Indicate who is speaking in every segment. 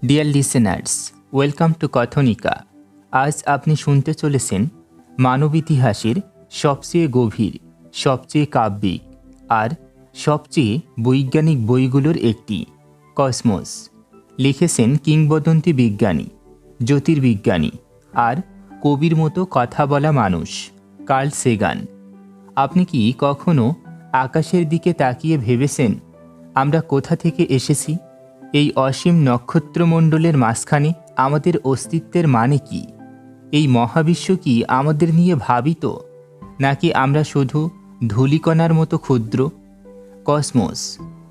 Speaker 1: Deer listeners, welcome to Kathonika. আজ আপনি শুনতে চলেছেন মানব ইতিহাসের সবচেয়ে গভীর, সবচেয়ে কাব্যিক আর সবচেয়ে বৈজ্ঞানিক বইগুলোর একটি, কসমস। লিখেছেন কিংবদন্তি বিজ্ঞানী, জ্যোতির্বিজ্ঞানী আর কবির মতো কথা বলা মানুষ কার্ল সেগান। আপনি কি কখনো আকাশের দিকে তাকিয়ে ভেবেছেন আমরা কোথা থেকে এসেছি? এই অসীম নক্ষত্রমণ্ডলের মাঝখানে আমাদের অস্তিত্বের মানে কি? এই মহাবিশ্ব কি আমাদের নিয়ে ভাবিত, নাকি আমরা শুধু ধূলিকণার মতো ক্ষুদ্র? কসমস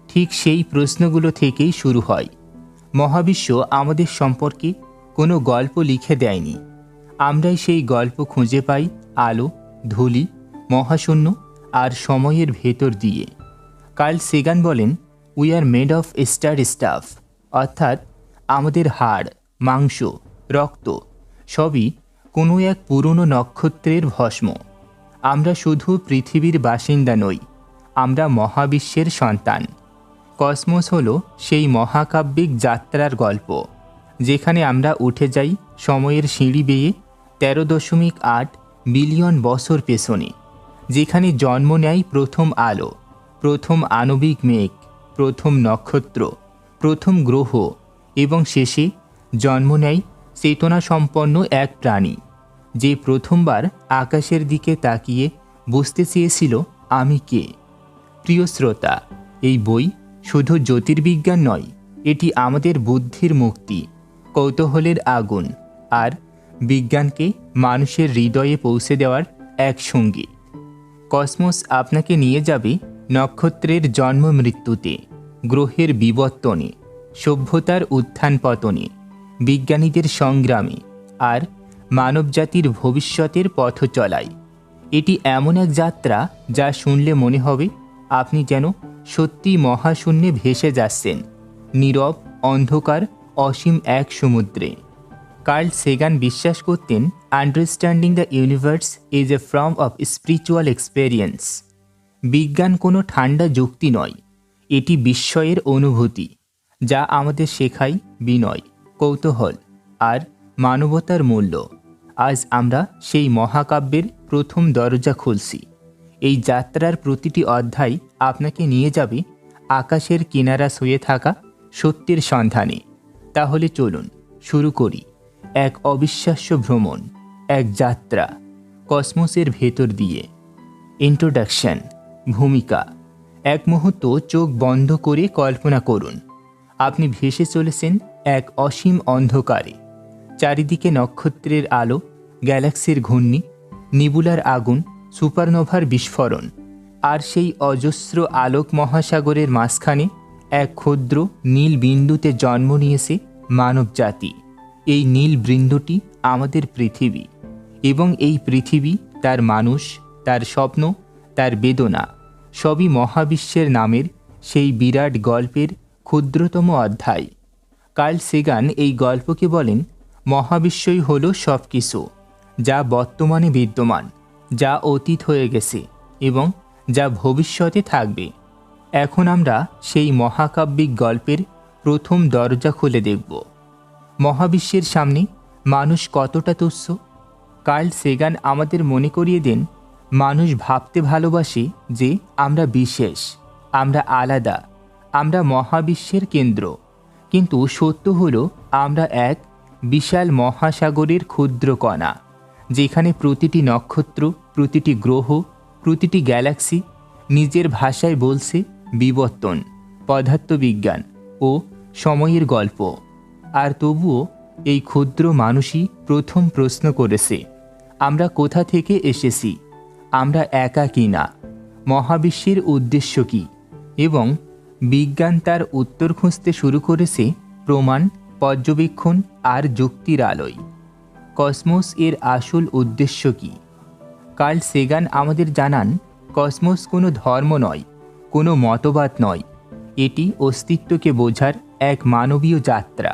Speaker 1: ঠিক সেই প্রশ্নগুলো থেকেই শুরু হয়। মহাবিশ্ব আমাদের সম্পর্কে কোনো গল্প লিখে দেয়নি, আমরাই সেই গল্প খুঁজে পাই আলো, ধূলি, মহাশূন্য আর সময়ের ভেতর দিয়ে। কার্ল সেগান বলেন, we are made of star staff, অর্থাৎ আমাদের হাড়, মাংস, রক্ত সবই কোনো এক পুরনো নক্ষত্রের ভস্ম। আমরা শুধু পৃথিবীর বাসিন্দা নই, আমরা মহাবিশ্বের সন্তান। কসমস হলো সেই মহাকাব্যিক যাত্রার গল্প, যেখানে আমরা উঠে যাই সময়ের সিঁড়ি বেয়ে 13.8 বিলিয়ন বছর পেছনে, যেখানে জন্ম নেয় প্রথম আলো, প্রথম আণবিক মেঘ, প্রথম নক্ষত্র, প্রথম গ্রহ এবং শেষে জন্ম নেয় চেতনাসম্পন্ন এক প্রাণী, যে প্রথমবার আকাশের দিকে তাকিয়ে বুঝতে চেয়েছিল আমি কে। প্রিয় শ্রোতা, এই বই শুধু জ্যোতির্বিজ্ঞান নয়, এটি আমাদের বুদ্ধির মুক্তি, কৌতূহলের আগুন আর বিজ্ঞানকে মানুষের হৃদয়ে পৌঁছে দেওয়ার এক সঙ্গী। কসমস আপনাকে নিয়ে যাবে নক্ষত্রের জন্ম মৃত্যুতে, গ্রহের বিবর্তনে, সভ্যতার উত্থান পতনে, বিজ্ঞানীদের সংগ্রামে আর মানবজাতির ভবিষ্যতের পথ চলায়। এটি এমন এক যাত্রা যা শুনলে মনে হবে আপনি যেন সত্যি মহাশূন্যে ভেসে যাচ্ছেন, নীরব, অন্ধকার, অসীম এক সমুদ্রে। কার্ল সেগান বিশ্বাস করতেন, understanding the universe is a form of spiritual experience. বিজ্ঞান কোনো ঠান্ডা যুক্তি নয়, এটি বিস্ময়ের অনুভূতি, যা আমাদের শেখায় বিনয়, কৌতূহল আর মানবতার মূল্য। আজ আমরা সেই মহাকাব্যের প্রথম দরজা খুলছি। এই যাত্রার প্রতিটি অধ্যায় আপনাকে নিয়ে যাবে আকাশের কিনারা শুয়ে থাকা সত্যের সন্ধানে। তাহলে চলুন শুরু করি এক অবিশ্বাস্য ভ্রমণ, এক যাত্রা কসমসের ভেতর দিয়ে। ইন্ট্রোডাকশন, ভূমিকা। এক মুহূর্ত চোখ বন্ধ করে কল্পনা করুন, আপনি ভেসে চলেছেন এক অসীম অন্ধকারে। চারিদিকে নক্ষত্রের আলো, গ্যালাক্সির ঘূর্ণি, নিবুলার আগুন, সুপারনোভার বিস্ফোরণ, আর সেই অজস্র আলোক মহাসাগরের মাঝখানে এক ক্ষুদ্র নীল বিন্দুতে জন্ম নিয়েছে মানবজাতি। এই নীল বিন্দুটি আমাদের পৃথিবী, এবং এই পৃথিবী, তার মানুষ, তার স্বপ্ন, তার বেদনা সবই মহাবিশ্বের নামের সেই বিরাট গল্পের ক্ষুদ্রতম অধ্যায়। কার্ল সেগান এই গল্পকে বলেন, মহাবিশ্বই হলো সব কিছু, যা বর্তমানে বিদ্যমান, যা অতীত হয়ে গেছে এবং যা ভবিষ্যতে থাকবে। এখন আমরা সেই মহাকাব্যিক গল্পের প্রথম দরজা খুলে দেখব। মহাবিশ্বের সামনে মানুষ কতটা তুচ্ছ। কার্ল সেগান আমাদের মনে করিয়ে দেন, মানুষ ভাবতে ভালোবাসে যে আমরা বিশেষ, আমরা আলাদা, আমরা মহাবিশ্বের কেন্দ্র। কিন্তু সত্য হলো আমরা এক বিশাল মহাসাগরের ক্ষুদ্র কণা, যেখানে প্রতিটি নক্ষত্র, প্রতিটি গ্রহ, প্রতিটি গ্যালাক্সি নিজের ভাষায় বলছে বিবর্তন, পদার্থবিজ্ঞান ও সময়ের গল্প। আর তবুও এই ক্ষুদ্র মানুষই প্রথম প্রশ্ন করেছে, আমরা কোথা থেকে এসেছি? আমরা একা কি না? মহাবিশ্বের উদ্দেশ্য কি? এবং বিজ্ঞান তার উত্তর খুঁজতে শুরু করেছে প্রমাণ, পর্যবেক্ষণ আর যুক্তির আলোয়। কসমস এর আসল উদ্দেশ্য কি? কার্ল সেগান আমাদের জানান, কসমস কোনো ধর্ম নয়, কোনো মতবাদ নয়, এটি অস্তিত্বকে বোঝার এক মানবীয় যাত্রা,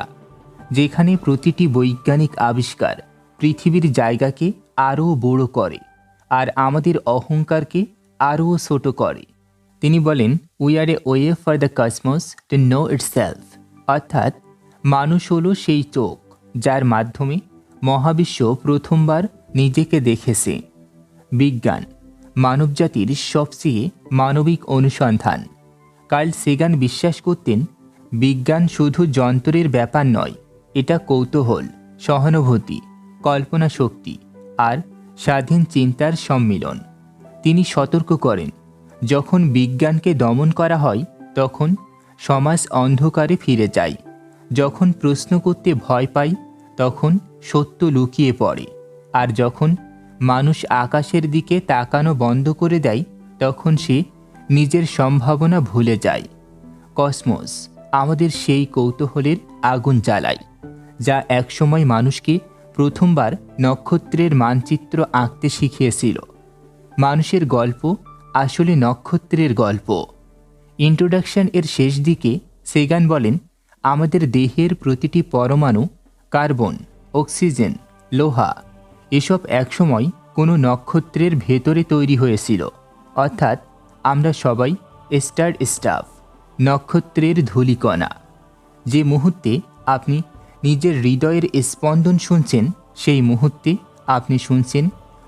Speaker 1: যেখানে প্রতিটি বৈজ্ঞানিক আবিষ্কার পৃথিবীর জায়গাকে আরও বড় করে আর আমাদের অহংকারকে আরও ছোট করে। তিনি বলেন, we are a way for the cosmos to know itself, অর্থাৎ মানুষ হলো সেই চোখ যার মাধ্যমে মহাবিশ্ব প্রথমবার নিজেকে দেখেছে। বিজ্ঞান মানবজাতির সবচেয়ে মানবিক অনুসন্ধান। কার্ল সেগান বিশ্বাস করতেন বিজ্ঞান শুধু যন্ত্রের ব্যাপার নয়, এটা কৌতূহল, সহানুভূতি, কল্পনা শক্তি আর স্বাধীন চিন্তার সম্মিলন। তিনি সতর্ক করেন, যখন বিজ্ঞানকে দমন করা হয় তখন সমাজ অন্ধকারে ফিরে যায়। যখন প্রশ্ন করতে ভয় পায় তখন সত্য লুকিয়ে পড়ে, আর যখন মানুষ আকাশের দিকে তাকানো বন্ধ করে দেয় তখন সে নিজের সম্ভাবনা ভুলে যায়। কসমস আমাদের সেই কৌতূহলের আগুন জ্বালায়, যা একসময় মানুষকে প্রথমবার নক্ষত্রের মানচিত্র আঁকতে শিখিয়েছিল। মানুষের গল্প আসলে নক্ষত্রের গল্প। ইন্ট্রোডাকশন এর শেষ দিকে সেগান বলেন, আমাদের দেহের প্রতিটি পরমাণু, কার্বন, অক্সিজেন, লোহা, এসব একসময় কোনো নক্ষত্রের ভেতরে তৈরি হয়েছিল। অর্থাৎ আমরা সবাই স্টার স্টাফ, নক্ষত্রের ধূলিকণা। যে মুহূর্তে আপনি নিজের হৃদয়ের স্পন্দন শুনছেন, সেই মুহূর্তে আপনি শুনছেন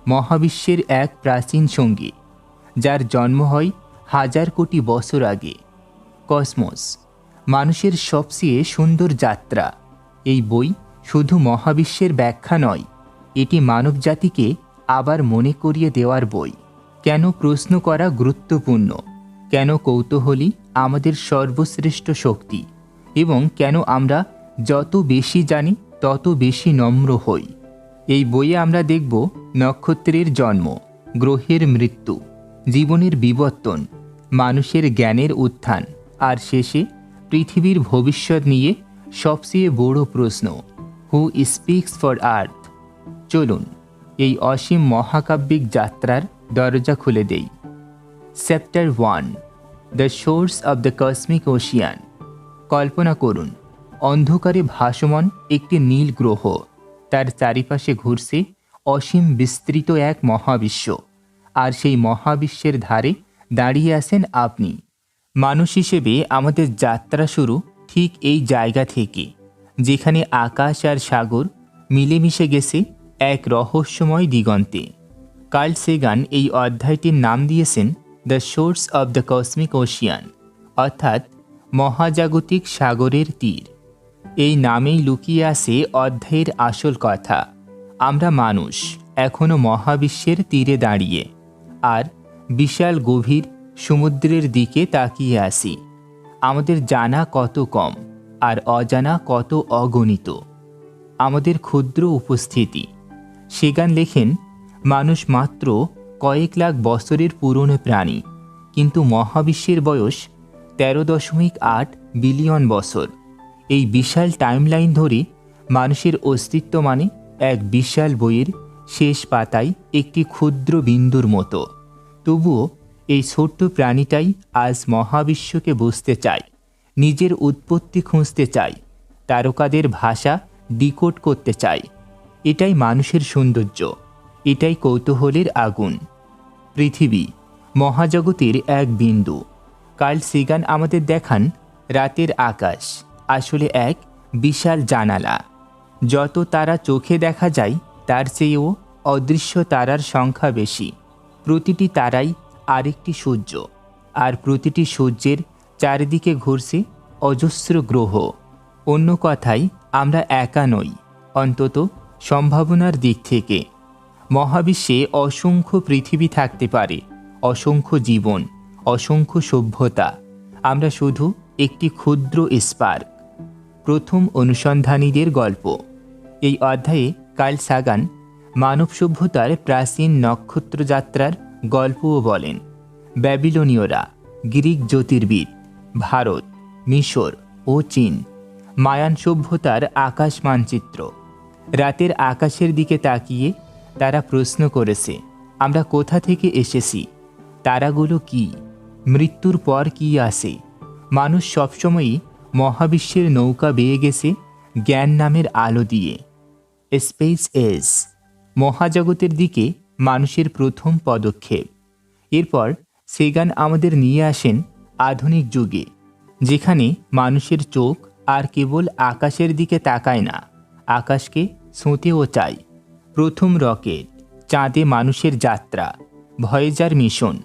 Speaker 1: মহাবিশ্বের এক প্রাচীন সঙ্গীত, যার জন্ম হয় হাজার কোটি বছর আগে। কসমস মানুষের সবচেয়ে সুন্দর যাত্রা। এই বই শুধু মহাবিশ্বের ব্যাখ্যা নয়, এটি মানবজাতিকে আবার মনে করিয়ে দেওয়ার বই। কেন প্রশ্ন করা গুরুত্বপূর্ণ, কেন কৌতূহলী আমাদের সর্বশ্রেষ্ঠ শক্তি, এবং কেন আমরা যত বেশি জানি তত বেশি নম্র হই। এই বইয়ে আমরা দেখব নক্ষত্রের জন্ম, গ্রহের মৃত্যু, জীবনের বিবর্তন, মানুষের জ্ঞানের উত্থান, আর শেষে পৃথিবীর ভবিষ্যৎ নিয়ে সবচেয়ে বড় প্রশ্ন, হু স্পিক্স ফর আর্থ। চলুন এই অসীম মহাকাব্যিক যাত্রার দরজা খুলে দেই। Chapter 1, the source of the cosmic ocean. কল্পনা করুন, অন্ধকারে ভাসমান একটি নীল গ্রহ, তার চারিপাশে ঘুরছে অসীম বিস্তৃত এক মহাবিশ্ব, আর সেই মহাবিশ্বের ধারে দাঁড়িয়ে আছেন আপনি। মানুষ হিসেবে আমাদের যাত্রা শুরু ঠিক এই জায়গা থেকে, যেখানে আকাশ আর সাগর মিলেমিশে গেছে এক রহস্যময় দিগন্তে। কার্ল সেগান এই অধ্যায়টির নাম দিয়েছেন the source of the cosmic Ocean, অর্থাৎ মহাজাগতিক সাগরের তীর। এই নামেই লুকিয়ে আছে অধ্যায়ের আসল কথা। আমরা মানুষ এখনও মহাবিশ্বের তীরে দাঁড়িয়ে, আর বিশাল গভীর সমুদ্রের দিকে তাকিয়ে আসি। আমাদের জানা কত কম, আর অজানা কত অগণিত। আমাদের ক্ষুদ্র উপস্থিতি। সেগান লেখেন, মানুষ মাত্র কয়েক লাখ বছরের পুরনো প্রাণী, কিন্তু মহাবিশ্বের বয়স 13.8 বিলিয়ন বছর। এই বিশাল টাইমলাইন ধরে মানুষের অস্তিত্ব মানে এক বিশাল বইয়ের শেষ পাতায় একটি ক্ষুদ্র বিন্দুর মতো। তবুও এই ছোট্ট প্রাণীটাই আজ মহাবিশ্বকে বুঝতে চায়, নিজের উৎপত্তি খুঁজতে চায়, তারকাদের ভাষা ডিকোড করতে চায়। এটাই মানুষের সৌন্দর্য, এটাই কৌতূহলের আগুন। পৃথিবী মহাজগতের এক বিন্দু। কার্ল সেগান আমাদের দেখান, রাতের আকাশ আসলে এক বিশাল জানালা। যত তারা চোখে দেখা যায় তার চেয়েও অদৃশ্য তারার সংখ্যা বেশি। প্রতিটি তারাই আরেকটি সূর্য, আর প্রতিটি সূর্যের চারিদিকে ঘুরছে অজস্র গ্রহ। অন্য কথায়, আমরা একা নই, অন্তত সম্ভাবনার দিক থেকে। মহাবিশ্বে অসংখ্য পৃথিবী থাকতে পারে, অসংখ্য জীবন, অসংখ্য সভ্যতা। আমরা শুধু একটি ক্ষুদ্র স্পার্ক। প্রথম অনুসন্ধানীদের গল্প। এই অধ্যায়ে কার্ল সাগান মানব সভ্যতার প্রাচীন নক্ষত্রযাত্রার গল্পও বলেন। ব্যাবিলনীয়রা, গ্রিক জ্যোতির্বিদ, ভারত, মিশর ও চীন, মায়ান সভ্যতার আকাশ মানচিত্র। রাতের আকাশের দিকে তাকিয়ে তারা প্রশ্ন করেছে, আমরা কোথা থেকে এসেছি, তারাগুলো কি, মৃত্যুর পর কি আসে। মানুষ সবসময়ই মহাবিশ্বের নৌকা বেয়ে গেছে জ্ঞান নামের আলো দিয়ে। স্পেস এজ মহাজগতের দিকে মানুষের প্রথম পদক্ষেপ। এরপর সেগান আমাদের নিয়ে আসেন আধুনিক যুগে, যেখানে মানুষের চোখ আর কেবল আকাশের দিকে তাকায় না, আকাশকে ছুঁতেও চায়। প্রথম রকেট, চাঁদে মানুষের যাত্রা, ভয়েজার মিশন,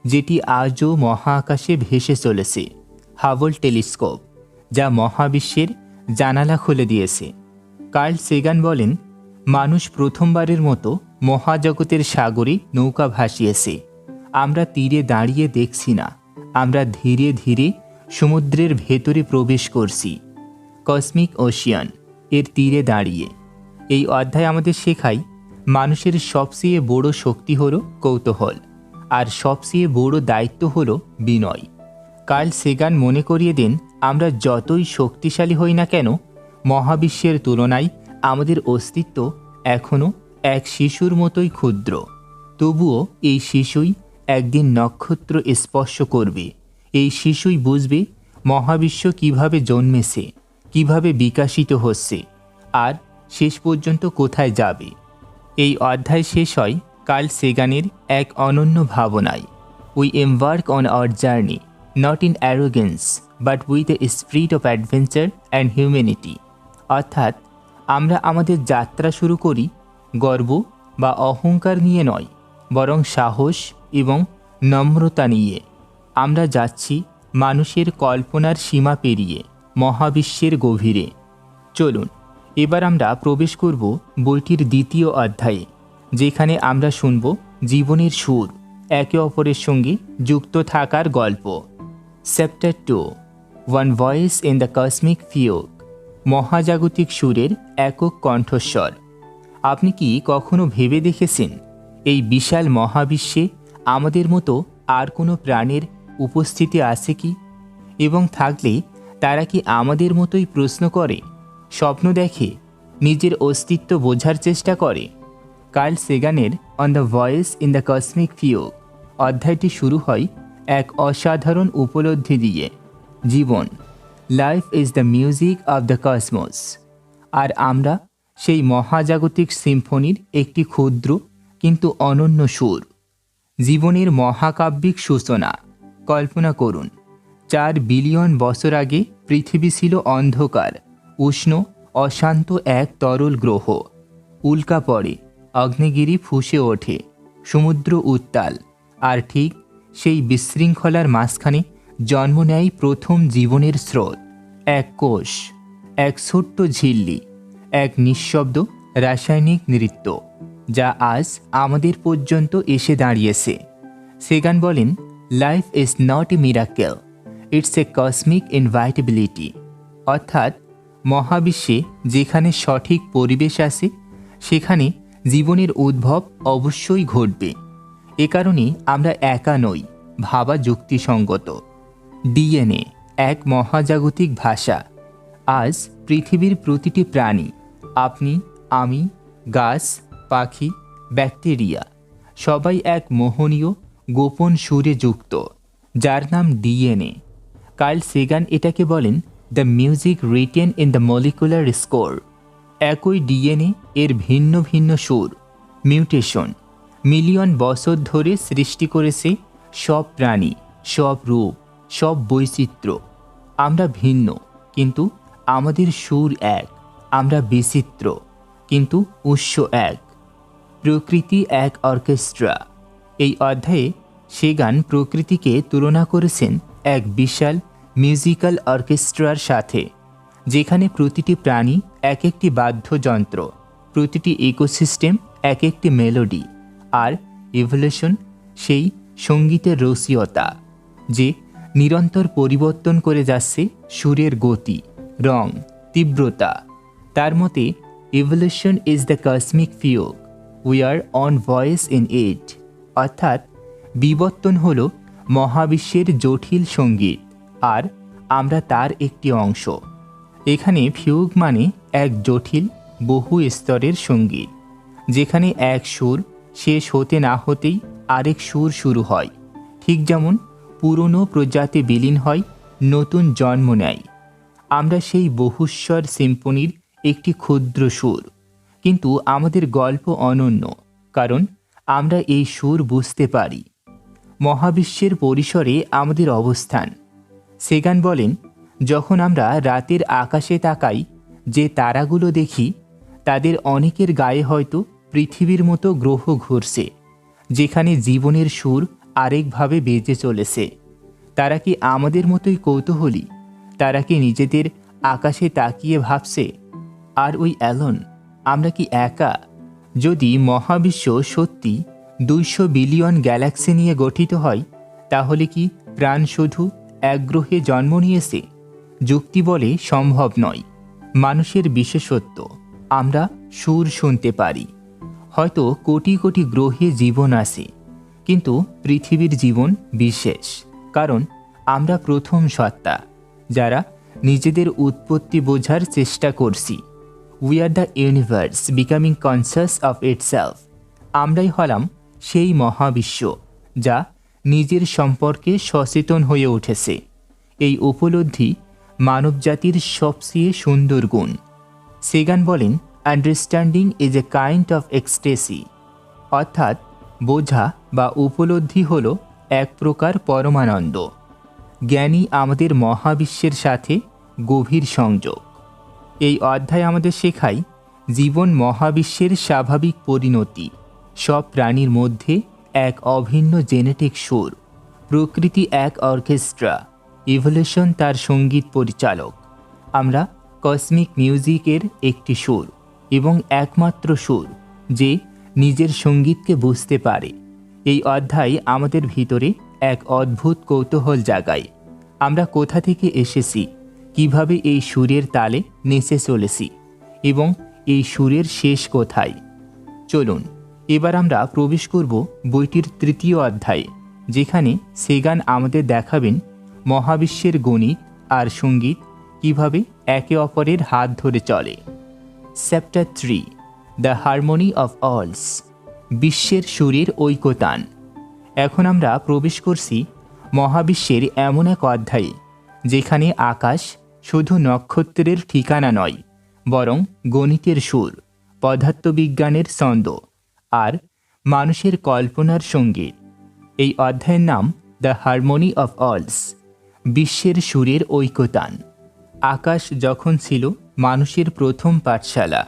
Speaker 1: যেটি আজও মহাকাশে ভেসে চলেছে, হাবল টেলিস্কোপ, যা মহাবিশ্বের জানালা খুলে দিয়েছে। কার্ল সেগান বলেন, মানুষ প্রথমবারের মতো মহাজগতের সাগরে নৌকা ভাসিয়েছে। আমরা তীরে দাঁড়িয়ে দেখছি না, আমরা ধীরে ধীরে সমুদ্রের ভেতরে প্রবেশ করছি, কসমিক ওশিয়ান এর তীরে দাঁড়িয়ে। এই অধ্যায় আমাদের শেখায় মানুষের সবচেয়ে বড় শক্তি হল কৌতূহল, আর সবচেয়ে বড় দায়িত্ব হল বিনয়। কার্ল সেগান মনে করিয়ে দেন, আমরা যতই শক্তিশালী হই না কেন, মহাবিশ্বের তুলনায় আমাদের অস্তিত্ব এখনও এক শিশুর মতোই ক্ষুদ্র। তবুও এই শিশুই একদিন নক্ষত্র স্পর্শ করবে। এই শিশুই বুঝবে মহাবিশ্ব কিভাবে জন্মেছে, কিভাবে বিকাশিত হচ্ছে, আর শেষ পর্যন্ত কোথায় যাবে। এই অধ্যায় শেষ হয় কার্ল সেগানের এক অনন্য ভাবনায়। We এমবার্ক on our journey not in arrogance but with a spirit of adventure and humanity. অর্থাৎ আমরা আমাদের যাত্রা শুরু করি গর্ব বা অহংকার নিয়ে নয়, বরং সাহস এবং নম্রতা নিয়ে। আমরা যাচ্ছি মানুষের কল্পনার সীমা পেরিয়ে মহাবিশ্বের গভীরে। চলুন এবার আমরা প্রবেশ করব বইটির দ্বিতীয় অধ্যায়ে, যেখানে আমরা শুনব জীবনের সুর, একে অপরের সঙ্গে যুক্ত থাকার গল্প। Chapter 2, one voice in the cosmic fugue, মহাজাগতিক সুরের একক কণ্ঠস্বর। আপনি কি কখনো ভেবে দেখেছেন এই বিশাল মহাবিশ্বে আমাদের মতো আর কোনো প্রাণের উপস্থিতি আছে কি? এবং থাকলে তারা কি আমাদের মতোই প্রশ্ন করে, স্বপ্ন দেখে, নিজের অস্তিত্ব বোঝার চেষ্টা করে? কার্ল সেগানের one the voice in the cosmic fugue অধ্যায়টি শুরু হয় এক অসাধারণ উপলব্ধি দিয়ে, জীবন, life is the music of the cosmos. আর আমরা সেই মহাজাগতিক সিম্ফনির একটি ক্ষুদ্র কিন্তু অনন্য সুর। জীবনের মহাকাব্যিক সূচনা। কল্পনা করুন, 4 বিলিয়ন বছর আগে পৃথিবী ছিল অন্ধকার, উষ্ণ, অশান্ত এক তরল গ্রহ। উল্কা পড়ে, আগ্নেয়গিরি ফুঁসে ওঠে, সমুদ্র উত্তাল, আর ঠিক সেই বিশৃঙ্খলার মাঝখানে জন্ম নেয় প্রথম জীবনের স্রোত। এক কোষ, এক ছোট্ট ঝিল্লি, এক নিঃশব্দ রাসায়নিক নৃত্য, যা আজ আমাদের পর্যন্ত এসে দাঁড়িয়েছে। সেগান বলেন, life is not a miracle, it's a cosmic inevitability. অর্থাৎ মহাবিশ্বে যেখানে সঠিক পরিবেশ আছে, সেখানে জীবনের উদ্ভব অবশ্যই ঘটবে। এ কারণে আমরা একা নই, ভাবা যুক্তিসঙ্গত। ডিএনএ এক মহাজাগতিক ভাষা। আজ পৃথিবীর প্রতিটি প্রাণী, আপনি, আমি, গাছ, পাখি, ব্যাকটেরিয়া, সবাই এক মোহনীয় গোপন সুরে যুক্ত, যার নাম ডিএনএ। কার্ল সেগান এটাকে বলেন the music written in the molecular score. একই ডিএনএ এর ভিন্ন ভিন্ন সুর, মিউটেশন, মিলিয়ন বছর ধরে সৃষ্টি করেছে সব প্রাণী, সব রূপ, সব বৈচিত্র্য। আমরা ভিন্ন, কিন্তু আমাদের সুর এক। আমরা বিচিত্র, কিন্তু উৎস এক। প্রকৃতি এক অর্কেস্ট্রা। এই অধ্যায়ে সেগান প্রকৃতিকে তুলনা করেছেন এক বিশাল মিউজিক্যাল অর্কেস্ট্রার সাথে, যেখানে প্রতিটি প্রাণী এক একটি বাদ্যযন্ত্র, প্রতিটি ইকোসিস্টেম এক একটি মেলোডি, আর ইভলিউশন সেই সঙ্গীতের রসিকতা, যে নিরন্তর পরিবর্তন করে যাচ্ছে সুরের গতি, রং, তীব্রতা। তার মতে, evolution is the cosmic fugue, we are one voice in it. অর্থাৎ বিবর্তন হল মহাবিশ্বের জটিল সঙ্গীত, আর আমরা তার একটি অংশ। এখানে ফিউগ মানে এক জটিল বহু স্তরের সঙ্গীত, যেখানে এক সুর শেষ হতে না হতেই আরেক সুর শুরু হয়। ঠিক যেমন পুরনো প্রজাতি বিলীন হয়, নতুন জন্ম নেয়। আমরা সেই বহুস্বর সিম্ফনির একটি ক্ষুদ্র সুর, কিন্তু আমাদের গল্প অনন্য, কারণ আমরা এই সুর বুঝতে পারি। মহাবিশ্বের পরিসরে আমাদের অবস্থান। সেগান বলেন, যখন আমরা রাতের আকাশে তাকাই, যে তারাগুলো দেখি তাদের অনেকের গায়ে হয়তো পৃথিবীর মতো গ্রহ ঘুরছে, যেখানে জীবনের সুর আরেকভাবে বেজে চলেছে। তারা কি আমাদের মতোই কৌতূহলী? তারা কি নিজেদের আকাশে তাকিয়ে ভাবছে, আর ওই অ্যালন, আমরা কি একা? যদি মহাবিশ্ব সত্যি 200 বিলিয়ন গ্যালাক্সি নিয়ে গঠিত হয়, তাহলে কি প্রাণ শুধু এক গ্রহে জন্ম নিয়েছে? যুক্তি বলে সম্ভব নয়। মানুষের বিশেষত্ব, আমরা সুর শুনতে পারি। হয়তো কোটি কোটি গ্রহে জীবন আছে, কিন্তু পৃথিবীর জীবন বিশেষ, কারণ আমরা প্রথম সত্তা যারা নিজেদের উৎপত্তি বোঝার চেষ্টা করছি। We are the universe becoming conscious of itself. আমরাই হলাম সেই মহাবিশ্ব যা নিজের সম্পর্কে সচেতন হয়ে উঠেছে। এই উপলব্ধি মানবজাতির সবচেয়ে সুন্দর গুণ। সেগান বলেন, understanding is a kind of ecstasy, অর্থাৎ বোঝা বা উপলব্ধি হল এক প্রকার পরমানন্দ। জ্ঞানী আমাদের মহাবিশ্বের সাথে গভীর সংযোগ। এই অধ্যায় আমাদের শেখায় জীবন মহাবিশ্বের স্বাভাবিক পরিণতি। সব প্রাণীর মধ্যে এক অভিন্ন জেনেটিক সুর। প্রকৃতি এক অর্কেস্ট্রা, ইভলিউশন তার সঙ্গীত পরিচালক। আমরা কসমিক মিউজিকের একটি সুর এবং একমাত্র সুর যে নিজের সঙ্গীতকে বুঝতে পারে। এই অধ্যায় আমাদের ভিতরে এক অদ্ভুত কৌতূহল জাগায়। আমরা কোথা থেকে এসেছি, কিভাবে এই সুরের তালে নেচে চলেছি এবং এই সুরের শেষ কোথায়। চলুন এবার আমরা প্রবেশ করব বইটির 3য় অধ্যায়ে, যেখানে সেগান আমাদের দেখাবেন মহাবিশ্বের গণিত আর সঙ্গীত কিভাবে একে অপরের হাত ধরে চলে। চ্যাপ্টার 3, দ্য হারমোনি অফ অলস, বিশ্বের সুরের ঐকতান। এখন আমরা প্রবেশ করছি মহাবিশ্বের এমন এক অধ্যায়ে, যেখানে আকাশ শুধু নক্ষত্রের ঠিকানা নয়, বরং গণিতের সুর, পদার্থবিজ্ঞানের ছন্দ আর মানুষের কল্পনার সঙ্গীত। এই অধ্যায়ের নাম দ্য হারমোনি অফ অলস, বিশ্বের সুরের ঐকতান। আকাশ যখন ছিল মানুষের প্রথম পাঠশালা,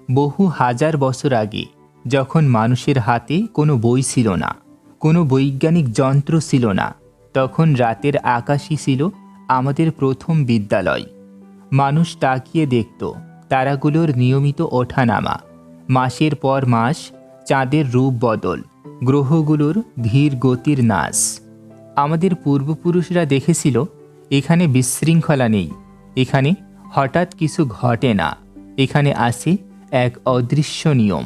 Speaker 1: বহু হাজার বছর আগে, যখন মানুষের হাতে কোনো বই ছিল না, কোনো বৈজ্ঞানিক যন্ত্র ছিল না, তখন রাতের আকাশই ছিল আমাদের প্রথম বিদ্যালয়। মানুষ তাকিয়ে দেখত তারাগুলোর নিয়মিত ওঠানামা, মাসের পর মাস চাঁদের রূপ বদল, গ্রহগুলোর ধীর গতির নাচ। আমাদের পূর্বপুরুষরা দেখেছিল এখানে বিশৃঙ্খলা নেই, এখানে হঠাৎ কিছু ঘটে না, এখানে আসে এক অদৃশ্য নিয়ম।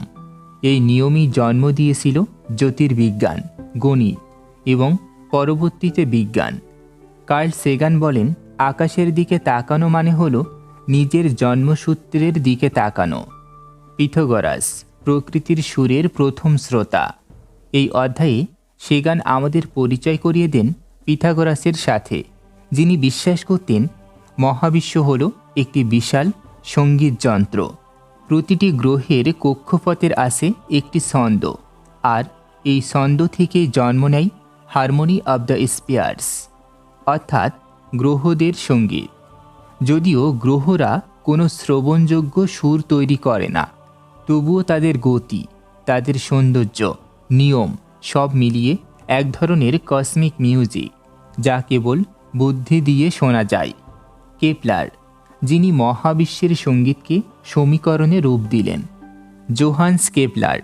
Speaker 1: এই নিয়মই জন্ম দিয়েছিল জ্যোতির্বিজ্ঞান, গণিত এবং পরবর্তীতে বিজ্ঞান। কার্ল সেগান বলেন, আকাশের দিকে তাকানো মানে হলো নিজের জন্মসূত্রের দিকে তাকানো। পিথাগোরাস, প্রকৃতির সুরের প্রথম শ্রোতা। এই অধ্যায়ে সেগান আমাদের পরিচয় করিয়ে দেন পিথাগোরাসের সাথে, যিনি বিশ্বাস করতেন মহাবিশ্ব হল একটি বিশাল সঙ্গীত যন্ত্র। প্রতিটি গ্রহের কক্ষপথের আসে একটি ছন্দ, আর এই ছন্দ থেকেই জন্ম নেয় হারমোনি অব দ্য স্পিয়ার্স, অর্থাৎ গ্রহদের সঙ্গীত। যদিও গ্রহরা কোনো শ্রবণযোগ্য সুর তৈরি করে না, তবুও তাদের গতি, তাদের সৌন্দর্য, নিয়ম সব মিলিয়ে এক ধরনের কসমিক মিউজিক, যা কেবল বুদ্ধি দিয়ে শোনা যায়। কেপলার, যিনি মহাবিশ্বের সঙ্গীতকে সমীকরণে রূপ দিলেন। জোহান্স কেপলার,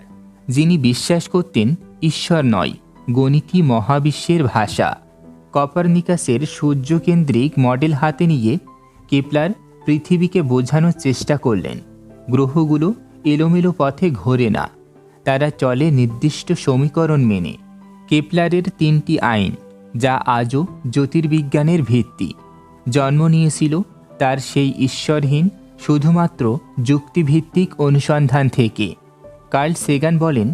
Speaker 1: যিনি বিশ্বাস করতেন ঈশ্বর নয়, গণিতই মহাবিশ্বের ভাষা। কপারনিকাসের সূর্যকেন্দ্রিক মডেল হাতে নিয়ে কেপলার পৃথিবীকে বোঝানোর চেষ্টা করলেন গ্রহগুলো এলোমেলো পথে ঘোরে না, তারা চলে নির্দিষ্ট সমীকরণ মেনে। কেপলারের 3টি আইন, যা আজও জ্যোতির্বিজ্ঞানের ভিত্তি, জন্ম নিয়েছিল তার সেই ঈশ্বরহীন, শুধুমাত্র যুক্তিভিত্তিক অনুসন্ধান থেকে। কার্ল সেগান বলেন,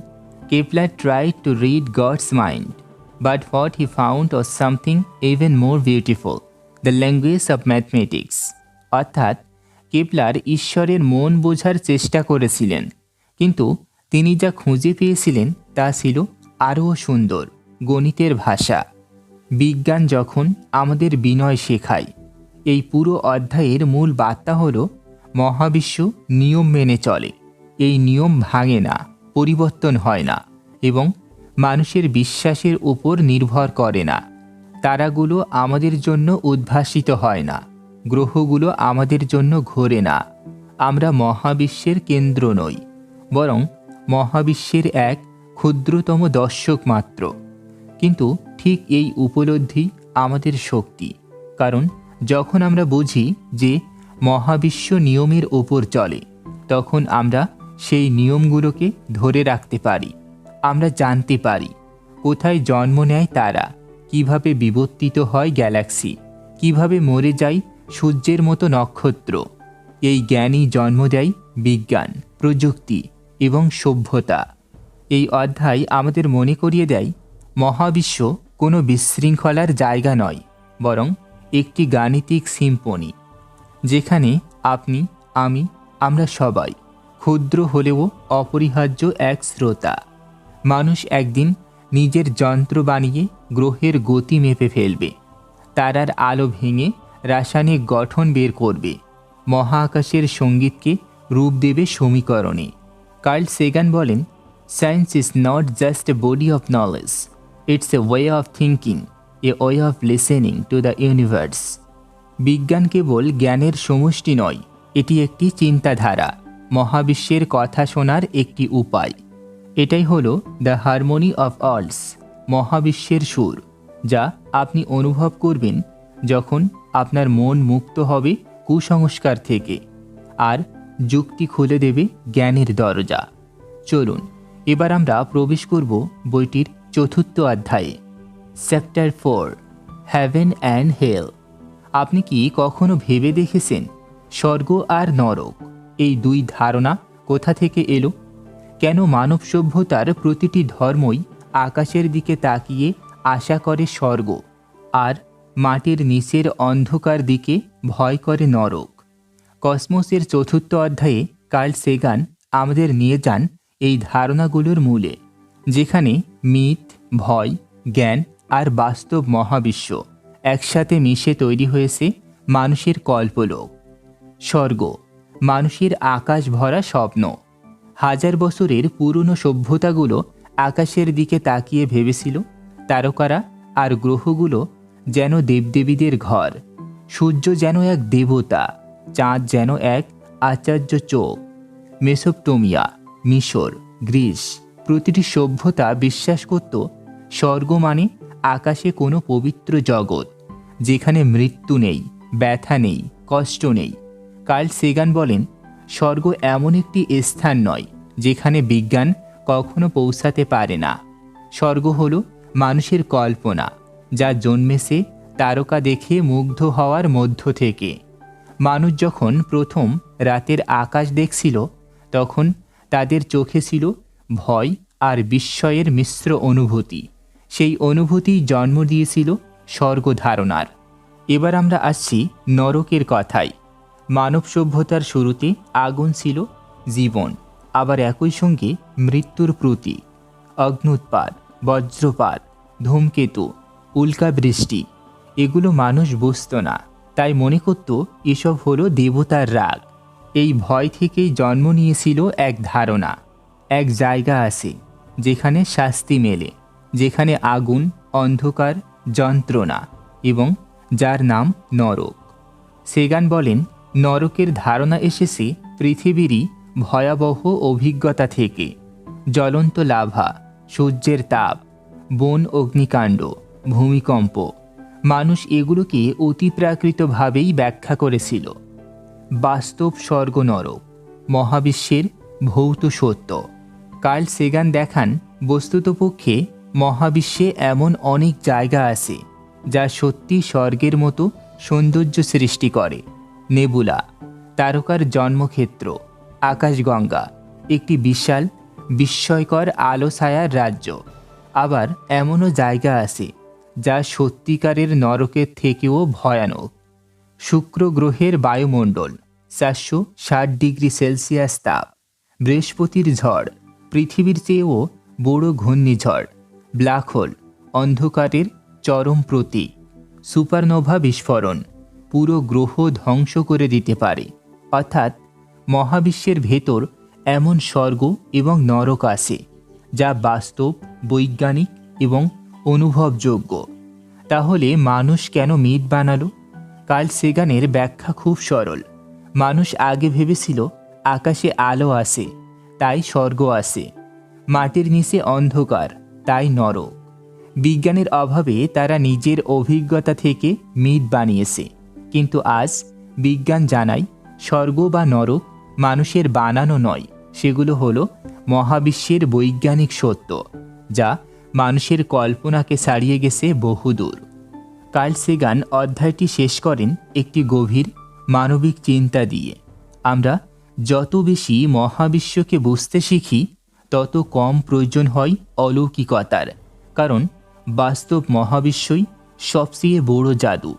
Speaker 1: Kepler tried to read God's mind, but what he found was something even more beautiful, the language of mathematics. অর্থাৎ কেপলার ঈশ্বরের মন বোঝার চেষ্টা করেছিলেন, কিন্তু তিনি যা খুঁজে পেয়েছিলেন তা ছিল আরও সুন্দর, গণিতের ভাষা। বিজ্ঞান যখন আমাদের বিনয় শেখায় এই পুরো অধ্যায়ের মূল বার্তা হল মহাবিশ্ব নিয়ম মেনে চলে। এই নিয়ম ভাঙে না, পরিবর্তন হয় না এবং মানুষের বিশ্বাসের উপর নির্ভর করে না। তারাগুলো আমাদের জন্য উদ্ভাসিত হয় না, গ্রহগুলো আমাদের জন্য ঘোরে না। আমরা মহাবিশ্বের কেন্দ্র নই, বরং মহাবিশ্বের এক ক্ষুদ্রতম দর্শক মাত্র। কিন্তু ঠিক এই উপলব্ধি আমাদের শক্তি, কারণ যখন আমরা বুঝি যে মহাবিশ্ব নিয়মের ওপর চলে, তখন আমরা সেই নিয়মগুলোকে ধরে রাখতে পারি। আমরা জানতে পারি কোথায় জন্ম নেয় তারা, কিভাবে বিবর্তিত হয় গ্যালাক্সি, কিভাবে মরে যায় সূর্যের মতো নক্ষত্র। এই জ্ঞানই জন্ম দেয় বিজ্ঞান, প্রযুক্তি এবং সভ্যতা। এই অধ্যায় আমাদের মনে করিয়ে দেয় মহাবিশ্ব কোনো বিশৃঙ্খলার জায়গা নয়, বরং একটি গাণিতিক সিম্ফনি, যেখানে আপনি, আমি, আমরা সবাই ক্ষুদ্র হলেও অপরিহার্য এক শ্রোতা। মানুষ একদিন নিজের যন্ত্র বানিয়ে গ্রহের গতি মেপে ফেলবে, তারার আলো ভেঙে রাসায়নিক গঠন বের করবে, মহাকাশের সঙ্গীতকে রূপ দেবে সমীকরণে। কার্ল সেগান বলেন, science is not just a body of knowledge, it's a way of thinking, a way of listening to the universe. বিজ্ঞান কেবল জ্ঞানের সমষ্টি নয়, এটি একটি চিন্তাধারা, মহাবিশ্বের কথা শোনার একটি উপায়। এটাই হলো দ্য হারমোনি অফ অলস, মহাবিশ্বের সুর, যা আপনি অনুভব করবেন যখন আপনার মন মুক্ত হবে কুসংস্কার থেকে আর যুক্তি খুলে দেবে জ্ঞানের দরজা। চলুন এবার আমরা প্রবেশ করব বইটির চতুর্থ অধ্যায়ে, চ্যাপ্টার 4, হেভেন অ্যান্ড হেল। আপনি কি কখনো ভেবে দেখেছেন স্বর্গ আর নরক, এই দুই ধারণা কোথা থেকে এলো? কেন মানব সভ্যতার প্রতিটি ধর্মই আকাশের দিকে তাকিয়ে আশা করে স্বর্গ, আর মাটির নিচের অন্ধকার দিকে ভয় করে নরক? কসমোসের চতুর্থ অধ্যায়ে কার্ল সেগান আমাদের নিয়ে যান এই ধারণাগুলোর মূলে, যেখানে মিথ, ভয়, জ্ঞান আর বাস্তব মহাবিশ্ব একসাথে মিশে তৈরি হয়েছে মানুষের কল্পলোক। স্বর্গ, মানুষের আকাশ ভরা স্বপ্ন। হাজার বছরের পুরনো সভ্যতাগুলো আকাশের দিকে তাকিয়ে ভেবেছিল তারকারা আর গ্রহগুলো যেন দেবদেবীদের ঘর, সূর্য যেন এক দেবতা, চাঁদ যেন এক আচার্য চোখ। মেসোপটেমিয়া, মিশর, গ্রিস, প্রতিটি সভ্যতা বিশ্বাস করত স্বর্গ মানে আকাশে কোনো পবিত্র জগৎ, যেখানে মৃত্যু নেই, ব্যথা নেই, কষ্ট নেই। কার্ল সেগান বলেন, স্বর্গ এমন একটি স্থান নয় যেখানে বিজ্ঞান কখনো পৌঁছাতে পারে না। স্বর্গ হলো মানুষের কল্পনা, যা জন্মেছে তারকা দেখে মুগ্ধ হওয়ার মধ্য থেকে। মানুষ যখন প্রথম রাতের আকাশ দেখছিল, তখন তাদের চোখে ছিল ভয় আর বিস্ময়ের মিশ্র অনুভূতি। সেই অনুভূতি জন্ম দিয়েছিল স্বর্গ ধারণার। এবার আমরা আসছি নরকের কথায়। মানব সভ্যতার শুরুতে আগুন ছিল জীবন, আবার একই সঙ্গে মৃত্যুর প্রতীক। অগ্নুৎপাত, বজ্রপাত, ধূমকেতু, উল্কাবৃষ্টি, এগুলো মানুষ বুঝত না, তাই মনে করত এসব হলো দেবতার রাগ। এই ভয় থেকেই জন্ম নিয়েছিল এক ধারণা, এক জায়গা আছে যেখানে শাস্তি মেলে, যেখানে আগুন, অন্ধকার, যন্ত্রণা এবং যার নাম নরক। সেগান বলেন, নরকের ধারণা এসেছে পৃথিবীরই ভয়াবহ অভিজ্ঞতা থেকে। জ্বলন্ত লাভা, সূর্যের তাপ, বন অগ্নিকাণ্ড, ভূমিকম্প, মানুষ এগুলোকে অতিপ্রাকৃতভাবেই ব্যাখ্যা করেছিল। বাস্তব স্বর্গ নরক, মহাবিশ্বের ভৌত সত্য। কার্ল সেগান দেখান, বস্তুতপক্ষে মহাবিশ্বে এমন অনেক জায়গা আছে যা সত্যি স্বর্গের মতো সৌন্দর্য সৃষ্টি করে। নেবুলা, তারকার জন্মক্ষেত্র, আকাশগঙ্গা, একটি বিশাল বিস্ময়কর আলো ছায়ার রাজ্য। আবার এমনও জায়গা আছে যা সত্যিকারের নরকের থেকেও ভয়ানক। শুক্র গ্রহের বায়ুমণ্ডল, 460 ডিগ্রি সেলসিয়াস তাপ, বৃহস্পতির ঝড়, পৃথিবীর চেয়েও বড় ঘূর্ণিঝড়, ব্ল্যাক হোল, অন্ধকারের চরম প্রতীক, সুপারনোভা বিস্ফোরণ, পুরো গ্রহ ধ্বংস করে দিতে পারে। অর্থাৎ মহাবিশ্বের ভেতর এমন স্বর্গ এবং নরক আছে যা বাস্তব, বৈজ্ঞানিক এবং অনুভবযোগ্য। তাহলে মানুষ কেন মিথ বানালো? কার্ল সেগানের ব্যাখ্যা খুব সরল। মানুষ আগে ভেবেছিল আকাশে আলো আসে, তাই স্বর্গ আসে, মাটির নিচে অন্ধকার, তাই নরক। বিজ্ঞানের অভাবে তারা নিজের অভিজ্ঞতা থেকে মিথ বানিয়েছে। কিন্তু আজ বিজ্ঞান জানায় স্বর্গ বা নরক মানুষের বানানো নয়, সেগুলো হলো মহাবিশ্বের বৈজ্ঞানিক সত্য, যা মানুষের কল্পনাকে ছাড়িয়ে গেছে বহুদূর। কার্ল সেগান অধ্যায়টি শেষ করেন একটি গভীর মানবিক চিন্তা দিয়ে। আমরা যত বেশি মহাবিশ্বকে বুঝতে শিখি, তত কম প্রয়োজন হয় অলৌকিকতার, কারণ বাস্তব মহাবিশ্বই সবচেয়ে বড় জাদু।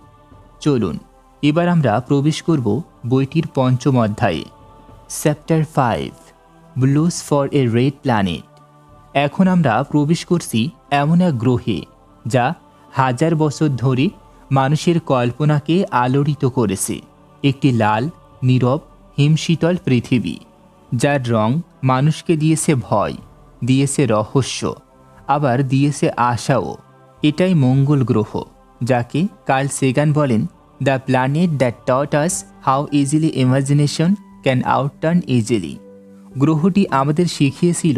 Speaker 1: চলুন এবার আমরা প্রবেশ করব বইটির পঞ্চম অধ্যায়ে, chapter 5, blues for a red planet. এখন আমরা প্রবেশ করছি এমন এক গ্রহে যা হাজার বছর ধরে মানুষের কল্পনাকে আলোড়িত করেছে। একটি লাল, নীরব, হিমশীতল পৃথিবী, যার রং মানুষকে দিয়েছে ভয়, দিয়েছে রহস্য, আবার দিয়েছে আশাও। এটাই মঙ্গল গ্রহ, যাকে কার্ল সেগান বলেন the planet that taught us how easily imagination can outrun easily. গ্রহটি আমাদের শিখিয়েছিল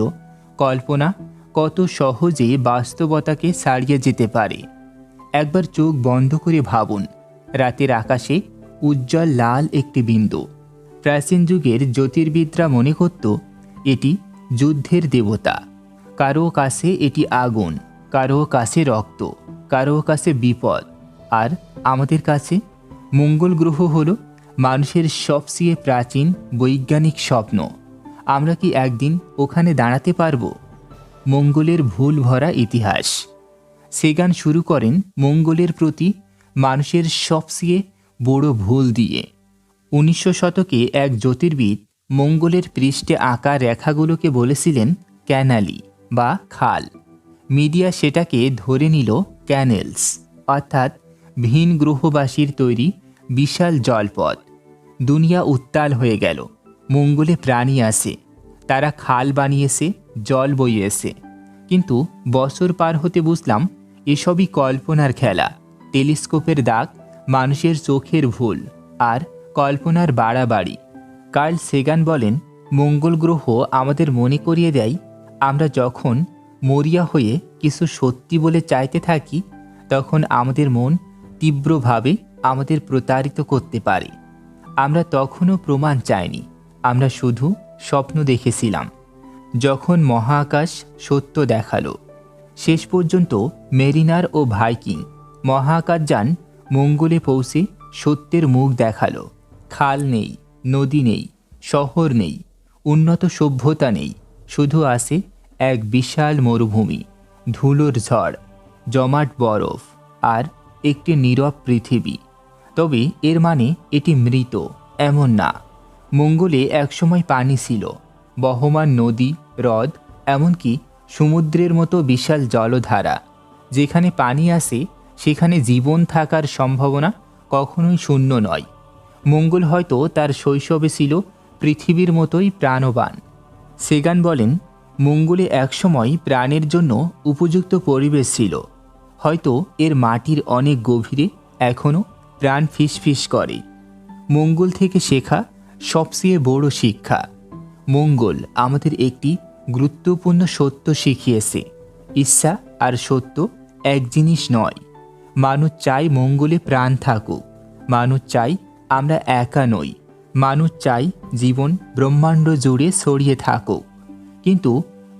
Speaker 1: কল্পনা কত সহজে বাস্তবতাকে ছাড়িয়ে যেতে পারে। একবার চোখ বন্ধ করে ভাবুন, রাতের আকাশে উজ্জ্বল লাল একটি বিন্দু। প্রাচীন যুগের জ্যোতির্বিদরা মনে করত এটি যুদ্ধের দেবতা। কারো কাছে এটি আগুন, কারো কাছে রক্ত, কারো কাছে বিপদ। আর আমাদের কাছে মঙ্গল গ্রহ হল মানুষের সবচেয়ে প্রাচীন বৈজ্ঞানিক স্বপ্ন। আমরা কি একদিন ওখানে দাঁড়াতে পারব? মঙ্গলের ভুল ভরা ইতিহাস। সেগান শুরু করেন মঙ্গলের প্রতি মানুষের সবচেয়ে বড় ভুল দিয়ে। 1900 শতকে এক জ্যোতির্বিদ মঙ্গলের পৃষ্ঠে আঁকা রেখাগুলোকে বলেছিলেন ক্যানালি বা খাল। মিডিয়া সেটাকে ধরে নিল ক্যানেলস, অর্থাৎ ভিন গ্রহবাসীর তৈরি বিশাল জলপথ। দুনিয়া উত্তাল হয়ে গেল। মঙ্গলে প্রাণী আছে, তারা খাল বানিয়েছে, জল বইয়েছে। কিন্তু বছর পার হতে বুঝলাম এসবই কল্পনার খেলা, টেলিস্কোপের দাগ, মানুষের চোখের ভুল আর কল্পনার বাড়াবাড়ি। কার্ল সেগান বলেন মঙ্গল গ্রহ আমাদের মনে করিয়ে দেয় আমরা যখন মরিয়া হয়ে কিছু সত্যি বলে চাইতে থাকি, তখন আমাদের মন তীব্রভাবে আমাদের প্রতারিত করতে পারে। আমরা তখনও প্রমাণ চাইনি, আমরা শুধু স্বপ্ন দেখেছিলাম। যখন মহাকাশ সত্য দেখালো, শেষ পর্যন্ত মেরিনার ও ভাইকিং মহাকাশযান মঙ্গলে পৌঁছে সত্যের মুখ দেখালো। খাল নেই, নদী নেই, শহর নেই, উন্নত সভ্যতা নেই, শুধু আছে এক বিশাল মরুভূমি, ধুলোর ঝড়, জমাট বরফ আর একটি নীরব পৃথিবী। তবে এর মানে এটি মৃত এমন না। মঙ্গলে একসময় পানি ছিল, বহমান নদী, হ্রদ, এমনকি সমুদ্রের মতো বিশাল জলধারা। যেখানে পানি আসে সেখানে জীবন থাকার সম্ভাবনা কখনোই শূন্য নয়। মঙ্গল হয়তো তার শৈশবে ছিল পৃথিবীর মতোই প্রাণবান। সেগান বলেন মঙ্গলে একসময় প্রাণের জন্য উপযুক্ত পরিবেশ ছিল। হয়তো এর মাটির অনেক গভীরে এখনও প্রাণ ফিসফিস করে। মঙ্গল থেকে শেখা সবচেয়ে বড় শিক্ষা। মঙ্গল আমাদের একটি গুরুত্বপূর্ণ সত্য শিখিয়েছে, ইচ্ছা আর সত্য এক জিনিস নয়। মানুষ চাই মঙ্গলে প্রাণ থাকুক, মানুষ চাই আমরা একা নই, মানুষ চাই জীবন ব্রহ্মাণ্ড জুড়ে ছড়িয়ে থাকুক। কিন্তু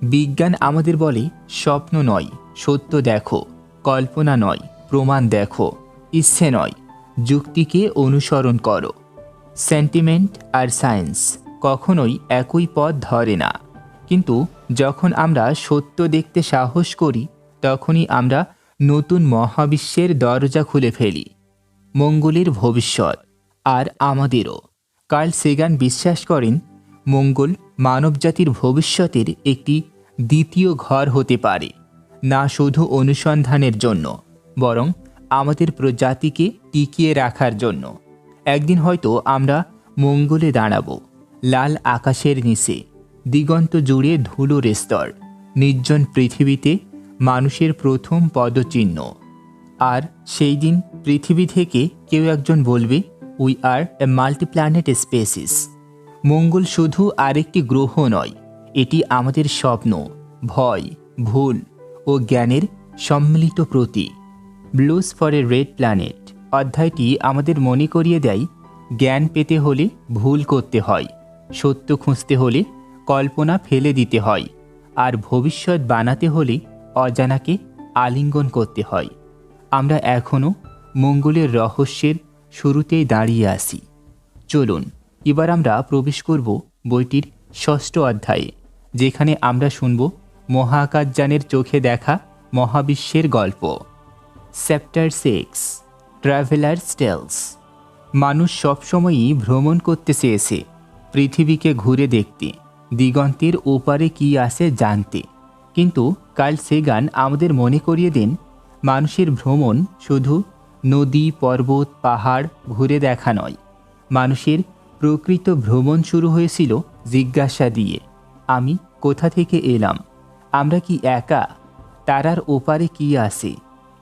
Speaker 1: বিজ্ঞান আমাদের বলে স্বপ্ন নয়, সত্য দেখো, কল্পনা নয়, প্রমাণ দেখো, ইচ্ছে নয়, যুক্তিকে অনুসরণ করো। সেন্টিমেন্ট আর সায়েন্স কখনোই একই পথ ধরে না। কিন্তু যখন আমরা সত্য দেখতে সাহস করি, তখনই আমরা নতুন মহাবিশ্বের দরজা খুলে ফেলি। মঙ্গলের ভবিষ্যৎ আর আমাদেরও। কার্ল সেগান বিশ্বাস করেন মঙ্গল মানবজাতির ভবিষ্যতের একটি দ্বিতীয় ঘর হতে পারে, না শুধু অনুসন্ধানের জন্য, বরং আমাদের প্রজাতিকে টিকিয়ে রাখার জন্য। একদিন হয়তো আমরা মঙ্গলে দাঁড়াবো, লাল আকাশের নিচে, দিগন্ত জুড়ে ধুলোর স্তর, নির্জন পৃথিবীতে মানুষের প্রথম পদচিহ্ন। আর সেই দিন পৃথিবী থেকে কেউ একজন বলবে, উই আর এ মাল্টিপ্ল্যানেট স্পেসিস। মঙ্গল শুধু আরেকটি গ্রহ নয়, এটি আমাদের স্বপ্ন, ভয়, ভুল ও জ্ঞানের সম্মিলিত প্রতীক। Blues for a red planet অধ্যায়টি আমাদের মনে করিয়ে দেয়, জ্ঞান পেতে হলে ভুল করতে হয়, সত্য খুঁজতে হলে কল্পনা ফেলে দিতে হয়, আর ভবিষ্যৎ বানাতে হলে অজানাকে আলিঙ্গন করতে হয়। আমরা এখনও মঙ্গলের রহস্যের শুরুতেই দাঁড়িয়ে আছি। চলুন এবার আমরা প্রবেশ করব বইটির 6ষ্ঠ অধ্যায়ে, যেখানে আমরা শুনব মহাকাশযানের চোখে দেখা মহাবিশ্বের গল্প। Chapter 6, travellers tales. মানুষ সবসময়ই ভ্রমণ করতে চেয়েছে, পৃথিবীকে ঘুরে দেখতে, দিগন্তের ওপারে কি আছে জানতে। কিন্তু কার্ল সেগান আমাদের মনে করিয়ে দেন, মানুষের ভ্রমণ শুধু নদী, পর্বত, পাহাড় ঘুরে দেখা নয়। মানুষের প্রকৃত ভ্রমণ শুরু হয়েছিল জিজ্ঞাসা দিয়ে, আমি কোথা থেকে এলাম? আমরা কি একা? তারার ওপারে কি আছে?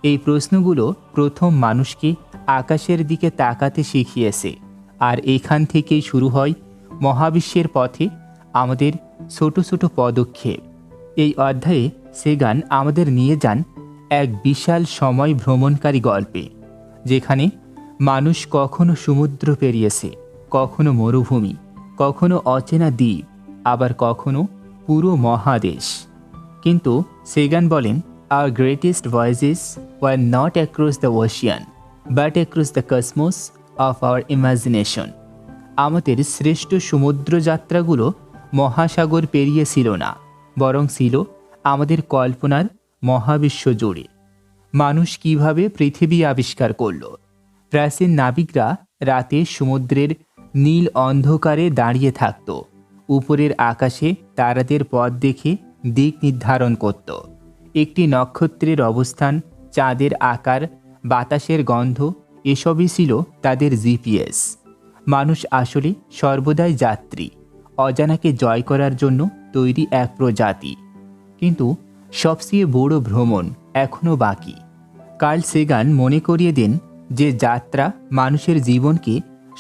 Speaker 1: এই প্রশ্নগুলো প্রথম মানুষকে আকাশের দিকে তাকাতে শিখিয়েছে। আর এখান থেকেই শুরু হয় মহাবিশ্বের পথে আমাদের ছোট ছোট পদক্ষেপ। এই অধ্যায়ে সেগান আমাদের নিয়ে যান এক বিশাল সময় ভ্রমণকারী গল্পে, যেখানে মানুষ কখনো সমুদ্র পেরিয়েছে, কখনো মরুভূমি, কখনো অচেনা দ্বীপ, আবার কখনো পুরো মহাদেশ। কিন্তু সেগান বলেন, our greatest voyages were not across the ocean, but across the cosmos of our imagination. আমাদের শ্রেষ্ঠ সমুদ্র যাত্রাগুলো মহাসাগর পেরিয়ে ছিল না, বরং ছিল আমাদের কল্পনার মহাবিশ্ব জুড়ে। মানুষ কিভাবে পৃথিবী আবিষ্কার করল? প্রাচীন নাবিকরা রাতে সমুদ্রের নীল অন্ধকারে দাঁড়িয়ে থাকত, উপরের আকাশে তারাদের পথ দেখে দিক নির্ধারণ করত। একটি নক্ষত্রের অবস্থান, চাঁদের আকার, বাতাসের গন্ধ, এসবই ছিল তাদের জিপিএস। মানুষ আসলে সর্বদাই যাত্রী, অজানাকে জয় করার জন্য তৈরি এক প্রজাতি। কিন্তু সবচেয়ে বড় ভ্রমণ এখনও বাকি। কার্ল সেগান মনে করিয়ে দেন, যে যাত্রা মানুষের জীবনকে